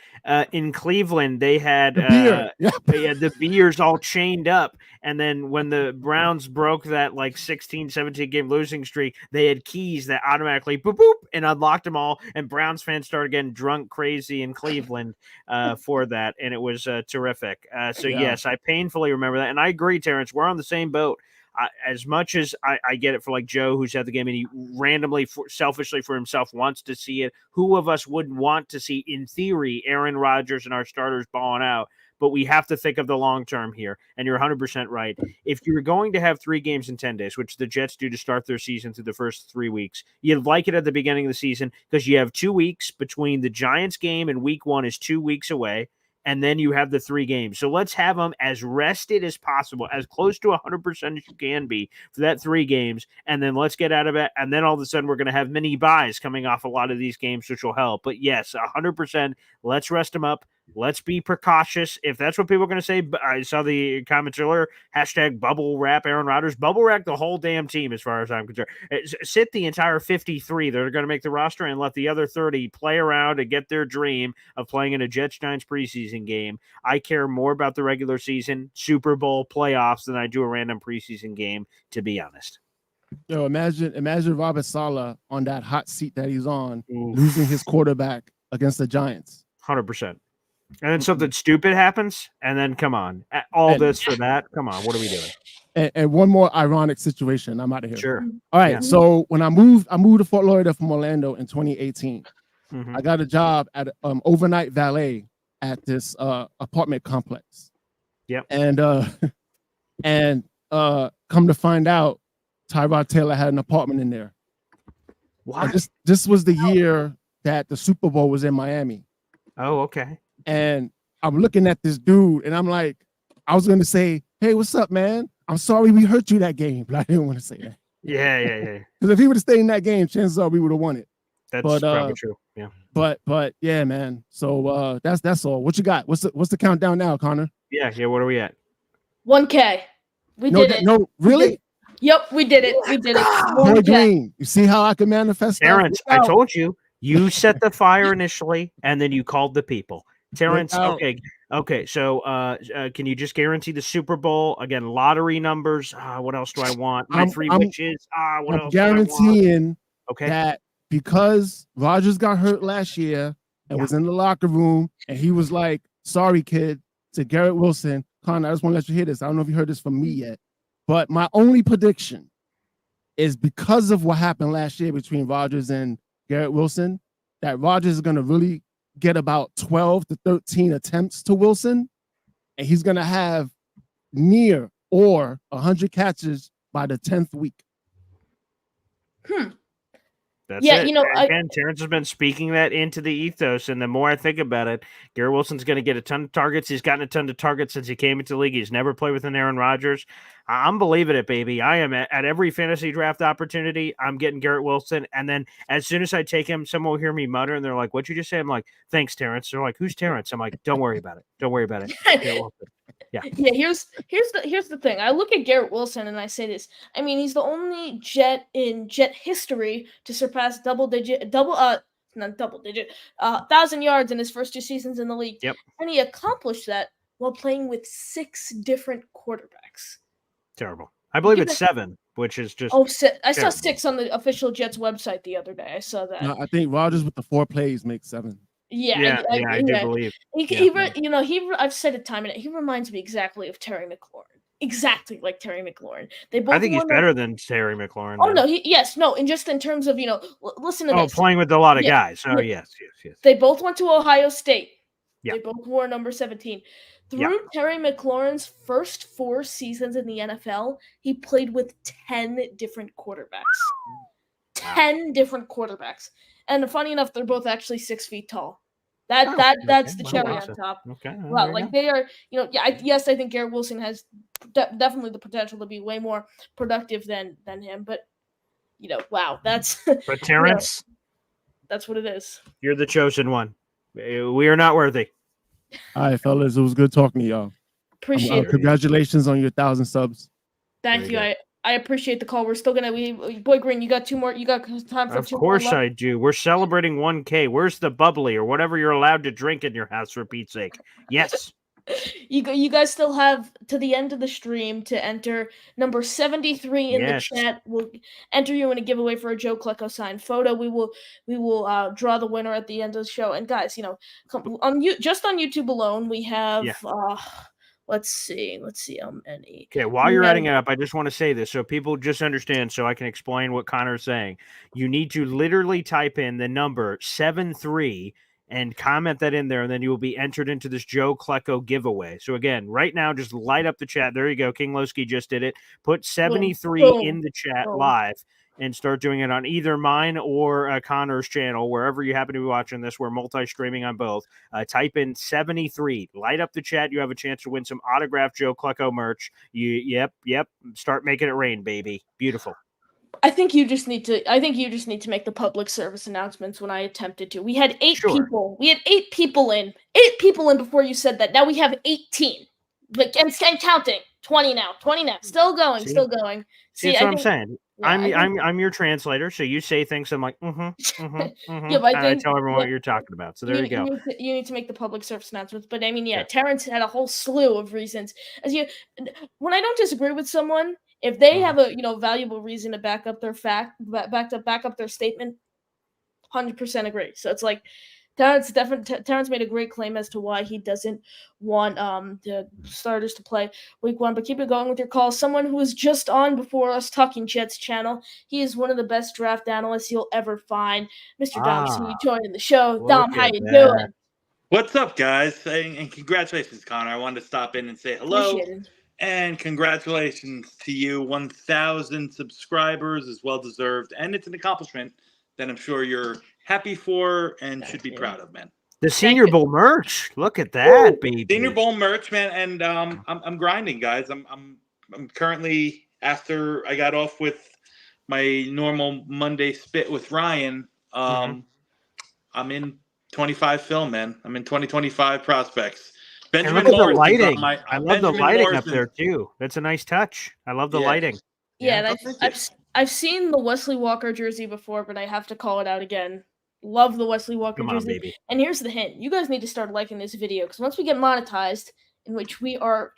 in Cleveland. They had the beers all chained up. And then when the Browns broke that like 16, 17 game losing streak, they had keys that automatically boop, boop, and unlocked them all. And Browns fans started getting drunk crazy in Cleveland for that. And it was terrific. Yes, I painfully remember that. And I agree, Terrence, we're on the same boat. As much as I get it for like Joe, who's at the game and he randomly, selfishly for himself wants to see it. Who of us wouldn't want to see, in theory, Aaron Rodgers and our starters balling out? But we have to think of the long term here. And you're 100% right. If you're going to have 3 games in 10 days, which the Jets do to start their season through the first 3 weeks, you'd like it at the beginning of the season because you have 2 weeks between the Giants game and week 1 is 2 weeks away. And then you have the 3 games. So let's have them as rested as possible, as close to 100% as you can be for that 3 games. And then let's get out of it. And then all of a sudden we're going to have mini buys coming off a lot of these games, which will help. But yes, 100%. Let's rest them up. Let's be precautious. If that's what people are going to say, I saw the comments earlier, hashtag bubble wrap Aaron Rodgers. Bubble wrap the whole damn team as far as I'm concerned. Sit the entire 53 that are going to make the roster and let the other 30 play around and get their dream of playing in a Jets-Giants preseason game. I care more about the regular season, Super Bowl, playoffs than I do a random preseason game, to be honest. Yo, imagine Robert Saleh on that hot seat that he's on, losing his quarterback against the Giants. 100%. And then something stupid happens, and then come on, this for that. Come on, what are we doing? And one more ironic situation. I'm out of here. Sure. All right. Yeah. So when I moved to Fort Lauderdale from Orlando in 2018. I got a job at overnight valet at this apartment complex. Yep. And come to find out, Tyrod Taylor had an apartment in there. What? This was the year that the Super Bowl was in Miami. Oh, okay. And I'm looking at this dude, and I'm like, I was going to say, hey, what's up, man? I'm sorry we hurt you that game, but I didn't want to say that. Yeah. Because if he would have stayed in that game, chances are we would have won it. That's probably true. Yeah. But yeah, man. So that's all. What you got? What's the countdown now, Connor? Yeah. Where are we at? 1K. We did it. No, really? Yep, we did it. Boy Green, you see how I can manifest? Terrence, I told you. You set the fire initially, and then you called the people. Terrence, okay. So, can you just guarantee the Super Bowl again? Lottery numbers. What else do I want? My 3 wishes. What else? Guaranteeing that because Rodgers got hurt last year and was in the locker room, and he was like, "Sorry, kid," to Garrett Wilson. Connor, I just want to let you hear this. I don't know if you heard this from me yet, but my only prediction is because of what happened last year between Rodgers and Garrett Wilson, that Rodgers is going to really get about 12 to 13 attempts to Wilson, and he's going to have near or 100 catches by the 10th week. That's it. Again, Terrence has been speaking that into the ethos, and the more I think about it, Garrett Wilson's going to get a ton of targets. He's gotten a ton of targets since he came into the league. He's never played with an Aaron Rodgers. I'm believing it, baby. I am at every fantasy draft opportunity. I'm getting Garrett Wilson, and then as soon as I take him, someone will hear me mutter, and they're like, "What'd you just say?" I'm like, "Thanks, Terrence." They're like, "Who's Terrence?" I'm like, "Don't worry about it. Don't worry about it." Yeah. Here's the thing. I look at Garrett Wilson and I say this. I mean, he's the only Jet in Jet history to surpass 1,000 yards in his first 2 seasons in the league. Yep. And he accomplished that while playing with 6 different quarterbacks. Terrible. I believe it's 7, which is just. I saw 6 on the official Jets website the other day. I saw that. No, I think Rodgers with the 4 plays makes 7. I do believe. I've said it time and he reminds me exactly of Terry McLaurin. Exactly like Terry McLaurin. I think he's better than Terry McLaurin. Oh no, and just in terms of listen to this. Playing with a lot of guys. Oh yes. They both went to Ohio State. Yeah. They both wore number 17. Through Terry McLaurin's first 4 seasons in the NFL, he played with 10 different quarterbacks. 10 different quarterbacks. And funny enough, they're both actually 6 feet tall. That's the cherry on top. Okay. Well, like they are, I think Garrett Wilson has definitely the potential to be way more productive than him. But wow, that's. But Terrence, that's what it is. You're the chosen one. We are not worthy. All right, fellas, it was good talking to y'all. Appreciate it. Congratulations on your 1,000 subs. Thank you. I appreciate the call. We're still gonna. Boy Green, you got 2 more. You got time for 2 more. Of course I do. We're celebrating 1K. Where's the bubbly or whatever you're allowed to drink in your house, for Pete's sake? Yes. You guys still have to the end of the stream to enter number 73 in the chat. We'll enter you in a giveaway for a Joe Klecko signed photo. We will draw the winner at the end of the show. And guys, just on YouTube alone, we have let's see how many. Okay, while you're adding it up, I just want to say this so people just understand, so I can explain what Connor's saying. You need to literally type in the number 73 and comment that in there, and then you will be entered into this Joe Klecko giveaway. So again, right now, just light up the chat. There you go. King Lowski just did it. Put 73 in the chat live and start doing it on either mine or Connor's channel, wherever you happen to be watching this. We're multi-streaming on both. Type in 73. Light up the chat. You have a chance to win some autographed Joe Klecko merch. Yep. Start making it rain, baby. Beautiful. I think you just need to make the public service announcements when I attempted to. We had 8 people. We had 8 people in. 8 people in before you said that. Now we have 18. Like and counting. 20 now. Still going. See, that's what I'm saying. Yeah, I'm your translator, so you say things. I'm like, Yeah, but I tell everyone what you're talking about. So there you go. You need to make the public service announcements. But I mean, Terrence had a whole slew of reasons. When I don't disagree with someone, if they have a valuable reason to back up their back up their statement, 100% agree. So it's like Terrence made a great claim as to why he doesn't want the starters to play week 1. But keep it going with your call. Someone who was just on before us, Talking Jets channel. He is one of the best draft analysts you'll ever find. Mr. Dom C joining the show. Dom, how you doing? What's up, guys? And congratulations, Connor. I wanted to stop in and say hello. And congratulations to you. 1,000 subscribers is well deserved, and it's an accomplishment that I'm sure you're happy for and should be proud of, man. The Senior Bowl merch. Look at that, baby. Senior Bowl merch, man, and I'm grinding, guys. I'm currently, after I got off with my normal Monday spit with Ryan, I'm in 25 film, man. I'm in 2025 prospects. Benjamin Morrison. Lighting. I love the lighting up there too. That's a nice touch. I love the lighting. Yeah, I've seen the Wesley Walker jersey before, but I have to call it out again. Love the Wesley Walker jersey. Baby. And here's the hint. You guys need to start liking this video, because once we get monetized, in which we are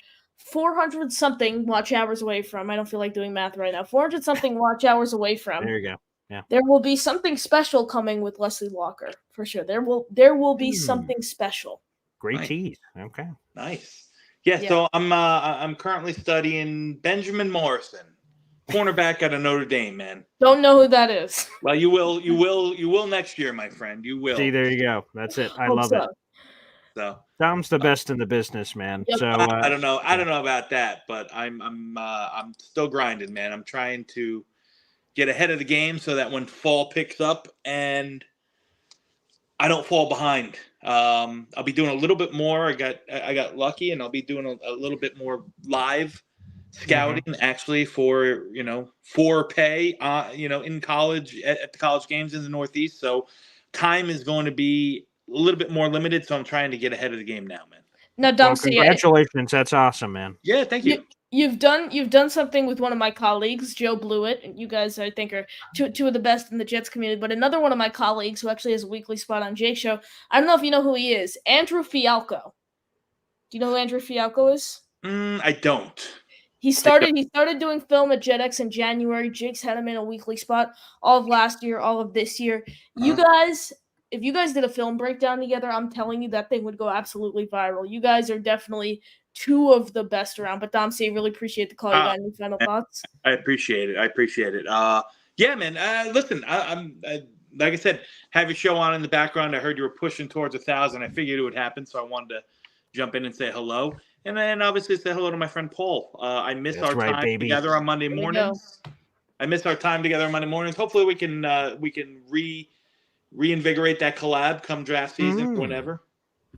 400-something watch hours away from, I don't feel like doing math right now, 400-something watch hours away from. There you go. Yeah. There will be something special coming with Wesley Walker, for sure. There will be something special. Great tease. Okay. Nice. Yeah, so I'm currently studying Benjamin Morrison, cornerback out of Notre Dame, man. Don't know who that is. Well, you will next year, my friend. You will. See, there you go. That's it. I love it. So Dom's the best in the business, man. Yep. So I don't know about that, but I'm still grinding, man. I'm trying to get ahead of the game so that when fall picks up and I don't fall behind. I'll be doing a little bit more. I got lucky, and I'll be doing a little bit more live scouting actually for pay in college at the college games in the Northeast. So time is going to be a little bit more limited. So I'm trying to get ahead of the game now, man. Now, Dom, congratulations. That's awesome, man. Yeah, thank you. You've done something with one of my colleagues, Joe Blewett, and you guys, I think, are two of the best in the Jets community. But another one of my colleagues, who actually has a weekly spot on Jake's show, I don't know if you know who he is, Andrew Fialco. Do you know who Andrew Fialco is? I don't. He started doing film at JetX in January. Jake's had him in a weekly spot all of last year, all of this year. You guys, if you guys did a film breakdown together, I'm telling you that thing would go absolutely viral. You guys are definitely two of the best around. But Dom C, really appreciate the call. You got any final thoughts? I appreciate it. Yeah, man. Listen, I'm like I said, have your show on in the background. I heard you were pushing towards 1,000. I figured it would happen, so I wanted to jump in and say hello. And then obviously say hello to my friend Paul. I miss our time together on Monday mornings. Hopefully we can reinvigorate that collab come draft season, whenever.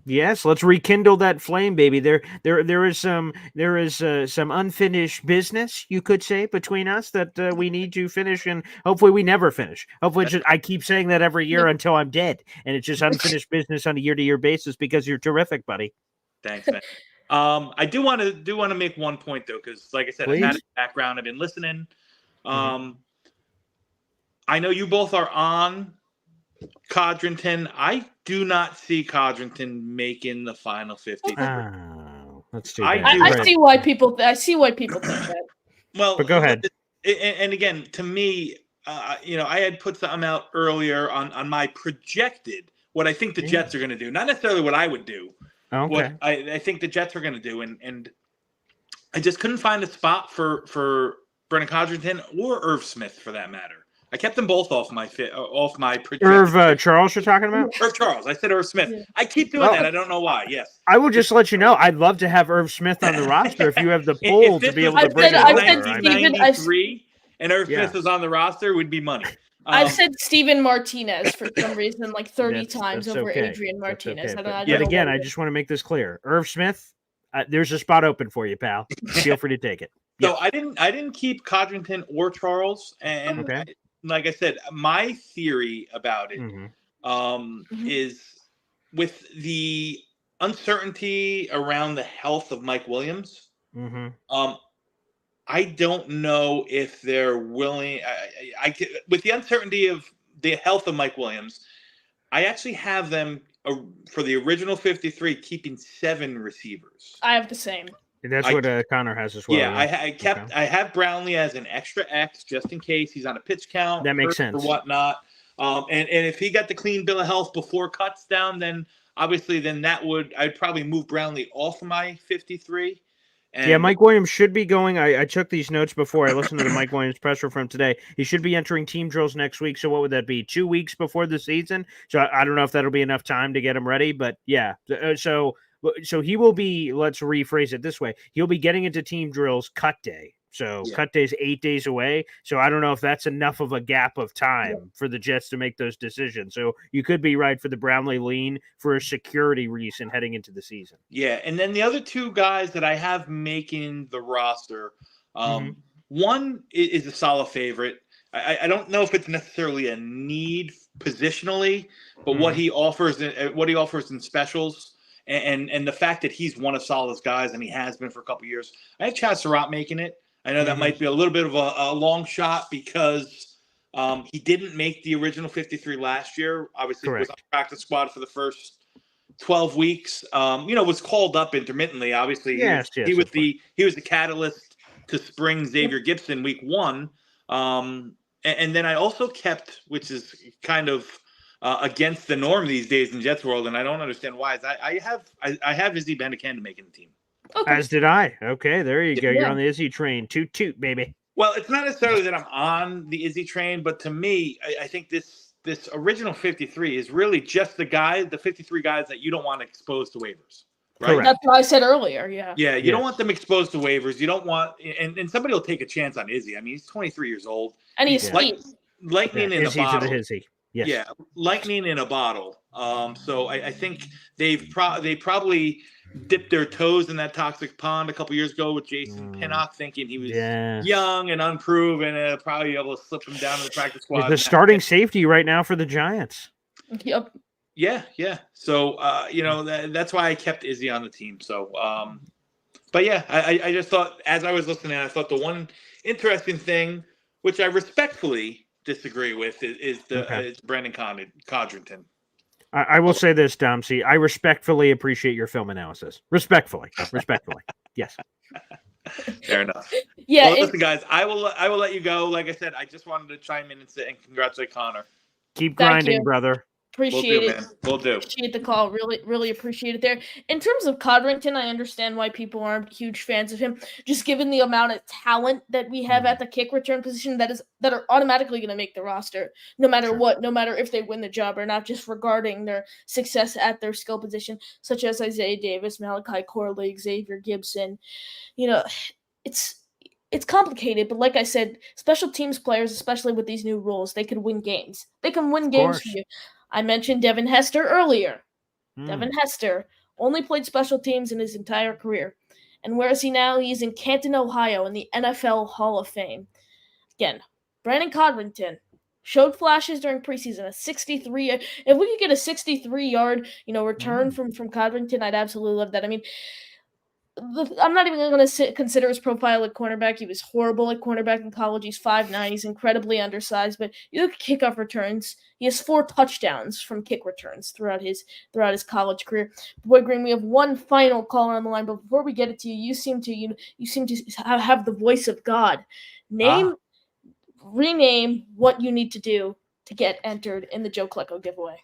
Yes, let's rekindle that flame, baby. There is some unfinished business, you could say, between us that we need to finish, and hopefully we never finish. Hopefully, I keep saying that every year until I'm dead, and it's just unfinished business on a year-to-year basis because you're terrific, buddy. Thanks, man. I do want to make one point though, because like I said, I've had a background. I've been listening. I know you both are on Codrington. I do not see Codrington making the final 53. Oh, that's too bad. I see why people think that. Well, but go ahead. And again, to me, I had put something out earlier on my projected what I think the Jets are going to do, not necessarily what I would do. Okay. What I think the Jets are going to do, and I just couldn't find a spot for Brennan Codrington or Irv Smith for that matter. I kept them both off my projected. Irv Charles you're talking about? Irv Charles. I said Irv Smith. Yeah. I keep doing that. I don't know why. Yes. I will just let you know. I'd love to have Irv Smith on the roster if you have the pull to be able to bring him over. 1993 and Irv Smith was on the roster, would be money. I've said Steven Martinez for some reason like 30 times over Adrian Martinez. Yet again, I just want to make this clear. Irv Smith, there's a spot open for you, pal. Feel free to take it. So I didn't keep Codrington or Charles, and like I said, my theory about it is with the uncertainty around the health of Mike Williams. I don't know if they're willing. With the uncertainty of the health of Mike Williams, I actually have them for the original 53 keeping 7 receivers. I have the same. That's what Connor has as well. Yeah, I have Brownlee as an extra X just in case he's on a pitch count. That makes sense. Or whatnot. And if he got the clean bill of health before cuts down, then obviously I'd probably move Brownlee off of my 53. And Mike Williams should be going. I took these notes before I listened to the Mike Williams presser from today. He should be entering team drills next week. So what would that be? 2 weeks before the season? So I don't know if that'll be enough time to get him ready, but yeah. So he will be, let's rephrase it this way. He'll be getting into team drills cut day. So cut day's 8 days away. So I don't know if that's enough of a gap of time for the Jets to make those decisions. So you could be right for the Brownlee lean for a security reason heading into the season. Yeah, and then the other 2 guys that I have making the roster, one is a solid favorite. I don't know if it's necessarily a need positionally, but what he offers in specials. And the fact that he's one of Salah's guys and he has been for a couple of years. I have Chad Surratt making it. I know that might be a little bit of a long shot because he didn't make the original 53 last year. Obviously, he was on the practice squad for the first 12 weeks. Was called up intermittently. Obviously, he was the catalyst to spring Xavier Gibson week 1. And then I also kept, which is kind of against the norm these days in Jets world, and I don't understand why. I have Izzy Bendican making the team. Okay. As did I. Okay, there you go. You're on the Izzy train. Toot toot, baby. Well, it's not necessarily that I'm on the Izzy train, but to me, I think this original 53 is really just the 53 guys that you don't want exposed to waivers. Right? Correct. That's what I said earlier. Yeah. Yeah, you don't want them exposed to waivers. You don't want, and somebody will take a chance on Izzy. I mean, he's 23 years old. And he's lightning in a bottle. To the Izzy. Yes. Yeah, lightning in a bottle. So I think they probably dipped their toes in that toxic pond a couple years ago with Jason Pinnock, thinking he was young and unproven and probably able to slip him down to the practice squad. The starting safety right now for the Giants. Yep. Yeah. So that's why I kept Izzy on the team. So, but yeah, I just thought as I was listening, I thought the one interesting thing, which I respectfully disagree with, is Brandon Codrington. I will say this, Domsey. I respectfully appreciate your film analysis. Respectfully. Yes. Fair enough. Yeah. Well, listen, guys, I will let you go. Like I said, I just wanted to chime in and congratulate Connor. Keep grinding, brother. Appreciate it. We'll do. Appreciate the call. Really, really appreciate it there. In terms of Codrington, I understand why people aren't huge fans of him. Just given the amount of talent that we have at the kick return position that are automatically going to make the roster, no matter what, no matter if they win the job or not, just regarding their success at their skill position, such as Isaiah Davis, Malachi Corley, Xavier Gibson. It's complicated, but like I said, special teams players, especially with these new rules, they can win games. They can win games for you. I mentioned Devin Hester earlier. Devin Hester only played special teams in his entire career. And where is he now? He's in Canton, Ohio, in the NFL Hall of Fame. Again, Brandon Codrington showed flashes during preseason. A 63. If we could get a 63-yard, return from Codrington, I'd absolutely love that. I mean, I'm not even going to consider his profile at cornerback. He was horrible at cornerback in college. He's 5'9". He's incredibly undersized. But you look at kickoff returns. He has 4 touchdowns from kick returns throughout his college career. Boy Green, we have one final caller on the line. But before we get it to you, you seem to have the voice of God. Rename what you need to do to get entered in the Joe Klecko giveaway.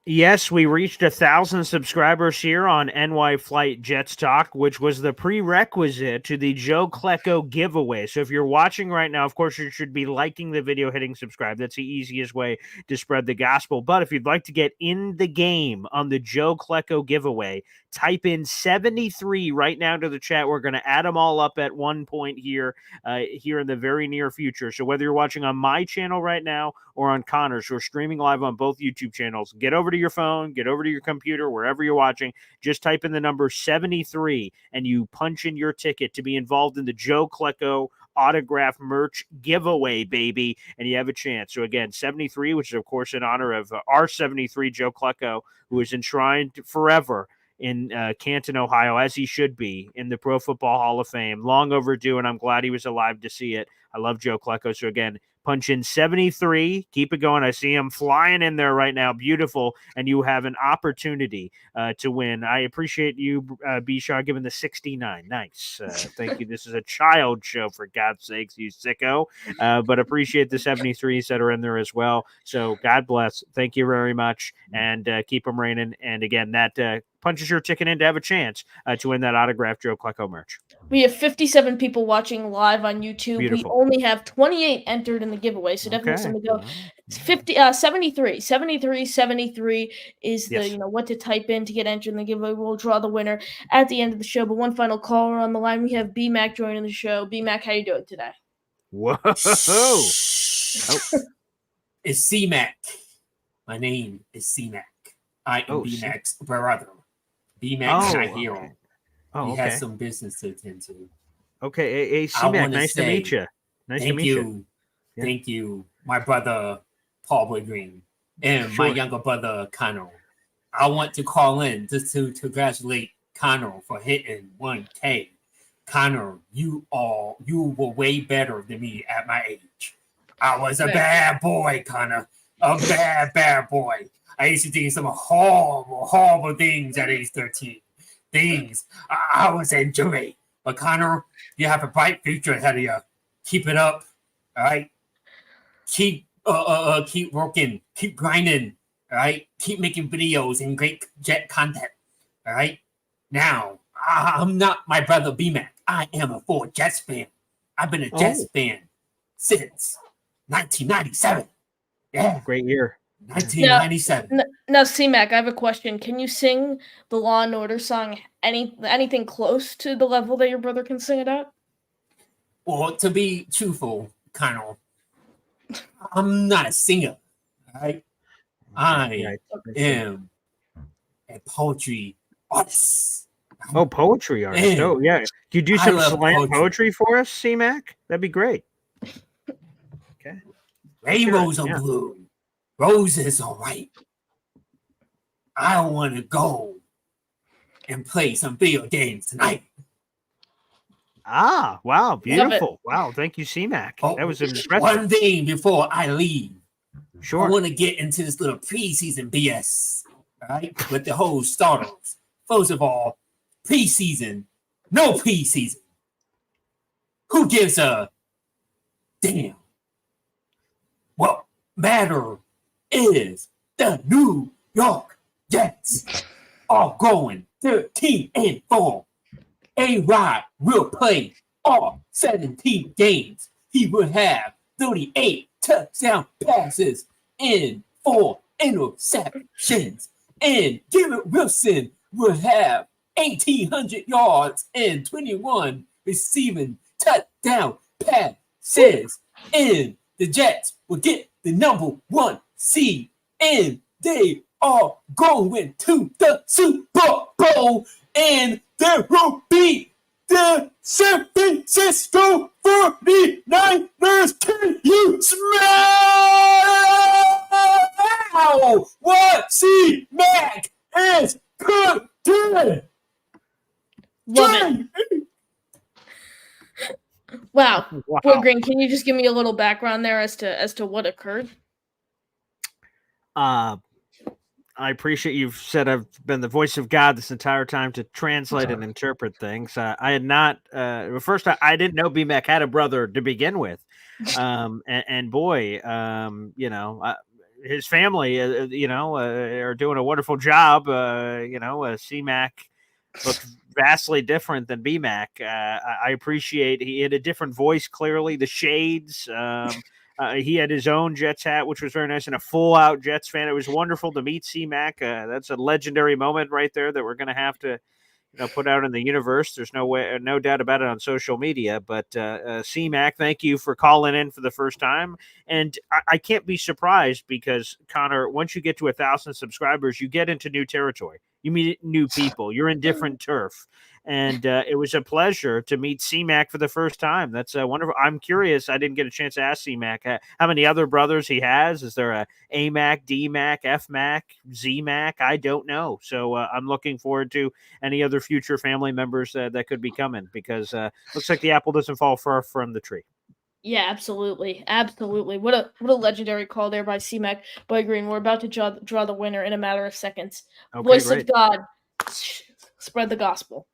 Yes, we reached 1,000 subscribers here on NY Flight Jets Talk, which was the prerequisite to the Joe Klecko giveaway. So if you're watching right now, of course, you should be liking the video, hitting subscribe. That's the easiest way to spread the gospel. But if you'd like to get in the game on the Joe Klecko giveaway, type in 73 right now to the chat. We're going to add them all up at one point here in the very near future. So whether you're watching on my channel right now or on Connor's, we're streaming live on both YouTube channels. Get over to your phone, get over to your computer, wherever you're watching. Just type in the number 73 and you punch in your ticket to be involved in the Joe Klecko autograph merch giveaway, baby, and you have a chance. So again, 73, which is of course in honor of our 73 Joe Klecko, who is enshrined forever in Canton, Ohio, as he should be in the Pro Football Hall of Fame. Long overdue, and I'm glad he was alive to see it. I love Joe Klecko. So again, punch in 73. Keep it going. I see him flying in there right now. Beautiful. And you have an opportunity to win. I appreciate you, Bishaw, giving the 69. Nice. Thank you. This is a child show, for God's sakes, you sicko. But appreciate the 73s that are in there as well. So God bless. Thank you very much. And keep them raining. And again, that punches your ticket in to have a chance to win that autographed Joe Klecko merch. We have 57 people watching live on YouTube. Beautiful. We only have 28 entered in the giveaway, so definitely something to go. 73 is the what to type in to get entered in the giveaway. We'll draw the winner at the end of the show. But one final caller on the line. We have B-Mac joining the show. B-Mac, how you doing today? Whoa! It's C-Mac. My name is C-Mac. I am B-Mac's brother. B-Mac's not here. Okay. He has some business to attend to. Okay, hey, C-Mac, nice to meet you. Nice to meet you. Thank you, my brother, Paul Boy Green, and my younger brother, Connor. I want to call in just to congratulate Connor for hitting 1K. Connor, you were way better than me at my age. I was a bad boy, Connor. A bad boy. I used to do some horrible things at age 13. Things I was enjoying. But Connor, you have a bright future ahead of you. Keep it up. All right. Keep working. Keep grinding. All right. Keep making videos and great Jet content. All right. Now, I'm not my brother B-Mac. I am a full Jets fan. I've been a Jets fan since 1997. Yeah. Great year. 1997. Now, C-Mac, I have a question. Can you sing the Law and Order song anything close to the level that your brother can sing it at? Well, to be truthful, Connor, I'm not a singer, all right? I am a poetry artist. Oh, poetry artist. Oh, yeah. Could you do some slam poetry for us, C-Mac? That'd be great. Okay. Rainbows are blue. Roses are white. I want to go and play some video games tonight. Ah, wow. Beautiful. Wow. Thank you, C-Mac. That was impressive. One thing before I leave. Sure. I want to get into this little preseason BS, all right, with the whole starters. First of all, preseason, no preseason. Who gives a damn? What matter is the New York Jets are going 13-4. A-Rod will play all 17 games. He will have 38 touchdown passes and 4 interceptions. And Garrett Wilson will have 1,800 yards and 21 receiving touchdown passes. And the Jets will get the number 1 seed. And they are going to the Super Bowl. And there will be the San Francisco 49ers. Can you smell what C-Mac is cooking? Love it. Wow. Wow. Boy Green, can you just give me a little background there as to what occurred? I appreciate you've said I've been the voice of God this entire time to translate and interpret things. I had not, first, I didn't know BMAC had a brother to begin with. And boy, his family, are doing a wonderful job. CMAC looks vastly different than BMAC. I appreciate he had a different voice, clearly, the shades. He had his own Jets hat, which was very nice, and a full-out Jets fan. It was wonderful to meet CMAC. That's a legendary moment right there that we're going to have to put out in the universe. There's no doubt about it on social media. But CMAC, thank you for calling in for the first time. And I can't be surprised because, Connor, once you get to 1,000 subscribers, you get into new territory. You meet new people. You're in different turf. And it was a pleasure to meet CMAC for the first time. That's wonderful. I'm curious. I didn't get a chance to ask CMAC how many other brothers he has. Is there a AMAC, DMAC, FMAC, ZMAC? I don't know. So I'm looking forward to any other future family members that could be coming because looks like the apple doesn't fall far from the tree. Yeah, absolutely. Absolutely. What a legendary call there by CMAC. Boy Green, we're about to draw the winner in a matter of seconds. Okay, Voice great. of God. Spread the gospel.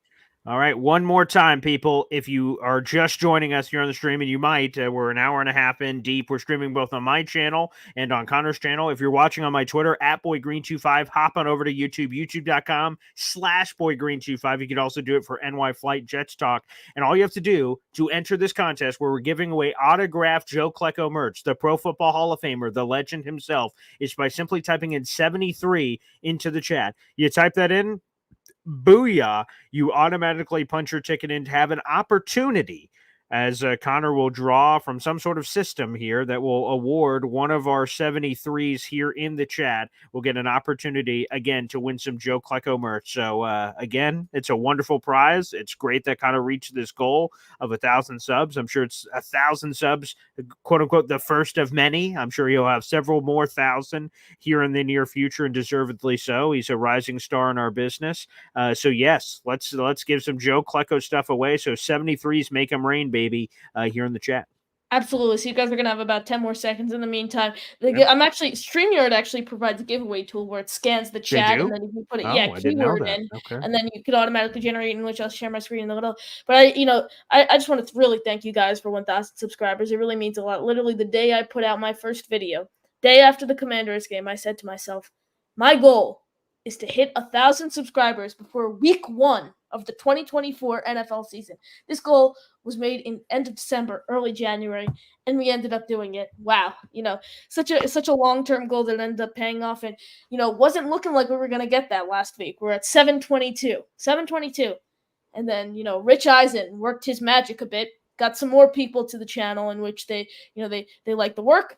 All right, one more time, people. If you are just joining us here on the stream, and you might, we're an hour and a half in deep. We're streaming both on my channel and on Connor's channel. If you're watching on my Twitter, @BoyGreen25, hop on over to YouTube, youtube.com/BoyGreen25. You can also do it for NY Flight Jets Talk. And all you have to do to enter this contest where we're giving away autographed Joe Klecko merch, the Pro Football Hall of Famer, the legend himself, is by simply typing in 73 into the chat. You type that in, booyah, you automatically punch your ticket in to have an opportunity as Connor will draw from some sort of system here that will award one of our 73s here in the chat. We'll get an opportunity, again, to win some Joe Klecko merch. So, again, it's a wonderful prize. It's great that Connor reached this goal of 1,000 subs. I'm sure it's 1,000 subs, quote-unquote, the first of many. I'm sure he'll have several more thousand here in the near future, and deservedly so. He's a rising star in our business. So, yes, let's give some Joe Klecko stuff away. So 73s make them rain, baby, here in the chat. Absolutely. So you guys are going to have about 10 more seconds in the meantime. StreamYard actually provides a giveaway tool where it scans the chat and then you can put it, keyword in, and then you could automatically generate, in which I'll share my screen in the middle. But I just want to really thank you guys for 1,000 subscribers. It really means a lot. Literally the day I put out my first video, day after the Commanders game, I said to myself, my goal is to hit 1,000 subscribers before week 1 of the 2024 NFL season. This goal was made in end of December, early January, and we ended up doing it. Wow, such a long-term goal that ended up paying off, and wasn't looking like we were going to get that last week. We're at 722, and then Rich Eisen worked his magic a bit, got some more people to the channel in which they like the work.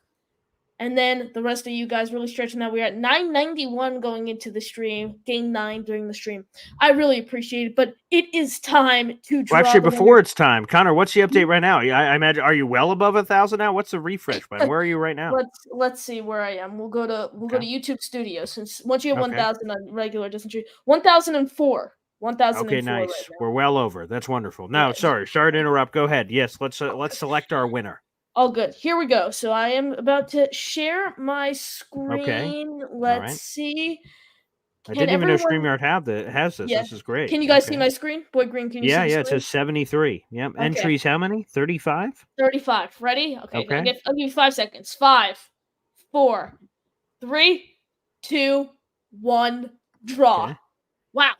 And then the rest of you guys really stretching out. We're at 991 going into the stream, gained 9 during the stream. I really appreciate it, but it is time to draw. Well, actually, before it's time, Connor, what's the update right now? I imagine, are you well above 1,000 now? What's the refresh button? Where are you right now? Let's see where I am. We'll go to YouTube Studio, since once you have 1,000 on regular, doesn't you? 1,004. 1,004. Okay, nice. Right now. We're well over. That's wonderful. Now, sorry to interrupt. Go ahead. Yes, let's select our winner. All good. Here we go. So I am about to share my screen. Okay. Let's see. I didn't even know StreamYard has this. Yeah. This is great. Can you guys see my screen? Boy Green, can you see the screen? It says 73. Yep. Okay. Entries how many? 35? 35. Ready? Okay. I'll give you 5 seconds. 5, 4, 3, 2, 1, draw. Okay. Wow.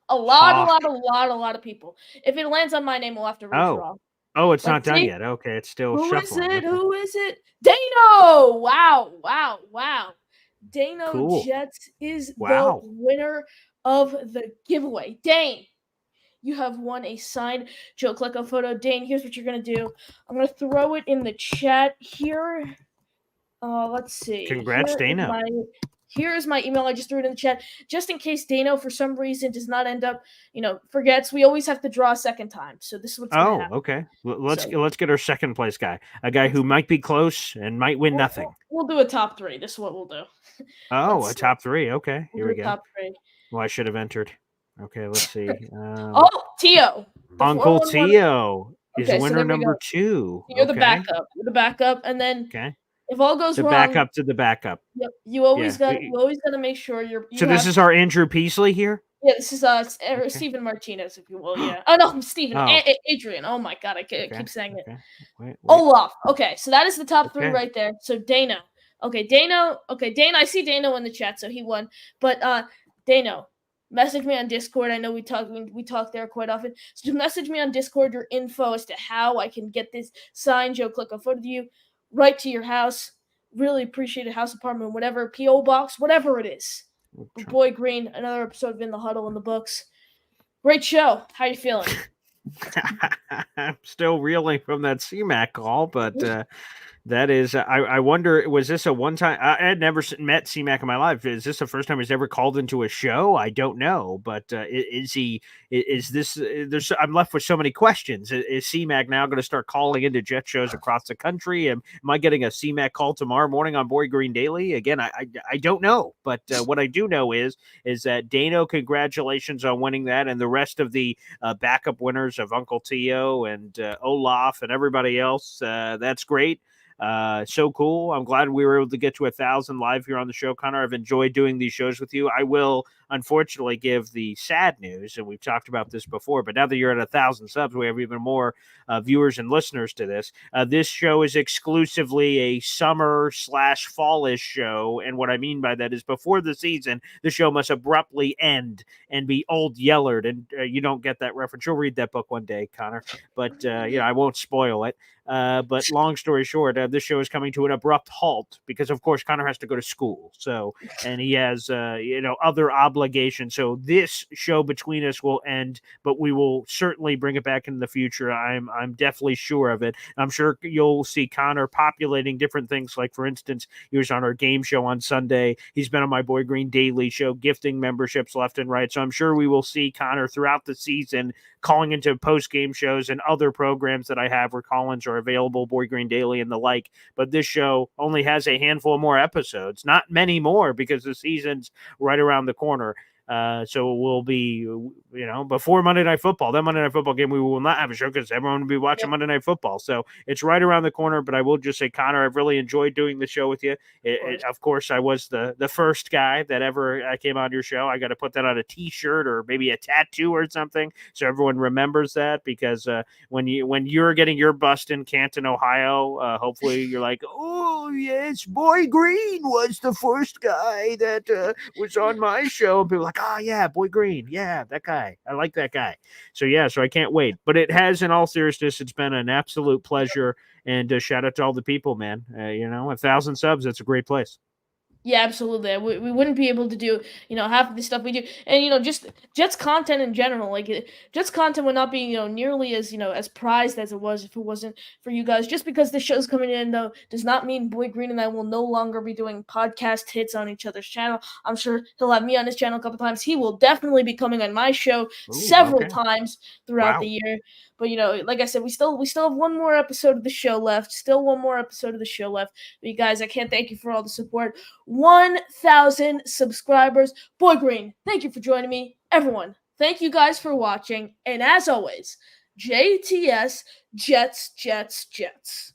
A lot of people. If it lands on my name, we'll have to redraw. Oh, it's not done yet. Okay, it's still shuffling. Who is it? Dano! Wow. Dano cool. Jets is the winner of the giveaway. Dane, you have won a signed Joe Klecko photo. Dane, here's what you're going to do. I'm going to throw it in the chat here. Let's see. Congrats, Dano. Here is my email. I just threw it in the chat. Just in case Dano, for some reason, does not end up, forgets, we always have to draw a second time. So this is what's going to happen. Okay. Let's get our second place guy. A guy who might be close and might win nothing. We'll do a top 3. This is what we'll do. Oh, a top 3. Okay. Here we go. Top 3. Well, I should have entered. Okay, let's see. Tio. Uncle Tio. is Okay, so winner there we number go. 2. You're the Okay. backup. You're the backup, and then Okay. if all goes The wrong, backup to the backup. yep, you always Yeah. gotta make sure So you this have. is our Andrew Peasley here? Yeah, this is Okay. Steven Martinez, if you will. Yeah. Oh no, Steven. Oh. Adrian. Oh my God, I Okay. keep saying it. Okay. Wait. Olaf. Okay, so that is the top 3 Okay. right there. So Dano. Okay, Dano. Okay, Dano. I see Dano in the chat, so he won. But Dano, message me on Discord. I know we talk there quite often. So just message me on Discord your info as to how I can get this signed. Joe, click a photo of you right to your house. Really appreciate a house, apartment, whatever, PO box, whatever it is. But Boy Green, another episode of In the Huddle in the books. Great show. How you feeling? I'm still reeling from that CMAC call, but that is, I wonder, was this a one-time? I had never met CMAC in my life. Is this the first time he's ever called into a show? I don't know, but is he? Is this? I'm left with so many questions. Is CMAC now going to start calling into Jet shows across the country? Am I getting a CMAC call tomorrow morning on Boy Green Daily? Again, I don't know, but what I do know is that Dano, congratulations on winning that, and the rest of the backup winners of Uncle Tio and Olaf and everybody else. That's great. So cool. I'm glad we were able to get to 1,000 live here on the show, Connor. I've enjoyed doing these shows with you. I will unfortunately give the sad news, and we've talked about this before, but now that you're at 1,000 subs, we have even more viewers and listeners to this. This show is exclusively a summer/fallish show, and what I mean by that is before the season, the show must abruptly end and be old Yellard, and you don't get that reference. You'll read that book one day, Connor, but I won't spoil it. But long story short, this show is coming to an abrupt halt because, of course, Connor has to go to school. So, and he has, other obligations. So this show between us will end, but we will certainly bring it back in the future. I'm definitely sure of it. I'm sure you'll see Connor populating different things. Like, for instance, he was on our game show on Sunday. He's been on my Boy Green Daily show, gifting memberships left and right. So I'm sure we will see Connor throughout the season calling into post-game shows and other programs that I have where call-ins are available, Boy Green Daily and the like. But this show only has a handful more episodes, not many more, because the season's right around the corner. So it will be, before Monday Night Football. That Monday Night Football game, we will not have a show because everyone will be watching Monday Night Football. So it's right around the corner. But I will just say, Connor, I've really enjoyed doing the show with you. Of course, I was the first guy that ever came on your show. I got to put that on a T-shirt or maybe a tattoo or something, so everyone remembers that. Because when you're getting your bust in Canton, Ohio, hopefully you're like, oh yes, Boy Green was the first guy that was on my show. And people are like, oh yeah, Boy Green, yeah, that guy, I like that guy. So I can't wait. But it has, in all seriousness, it's been an absolute pleasure. And shout out to all the people, man. 1,000 subs, that's a great place. Yeah, absolutely. We wouldn't be able to do, half of the stuff we do. And, just Jets content in general, like Jets content would not be, nearly as, as prized as it was if it wasn't for you guys. Just because the show's coming in, though, does not mean Boy Green and I will no longer be doing podcast hits on each other's channel. I'm sure he'll have me on his channel a couple times. He will definitely be coming on my show several times throughout the year. But, like I said, we still have one more episode of the show left. But you guys, I can't thank you for all the support. 1,000 subscribers. Boy Green, thank you for joining me. Everyone, thank you guys for watching. And as always, JTS, Jets, Jets, Jets.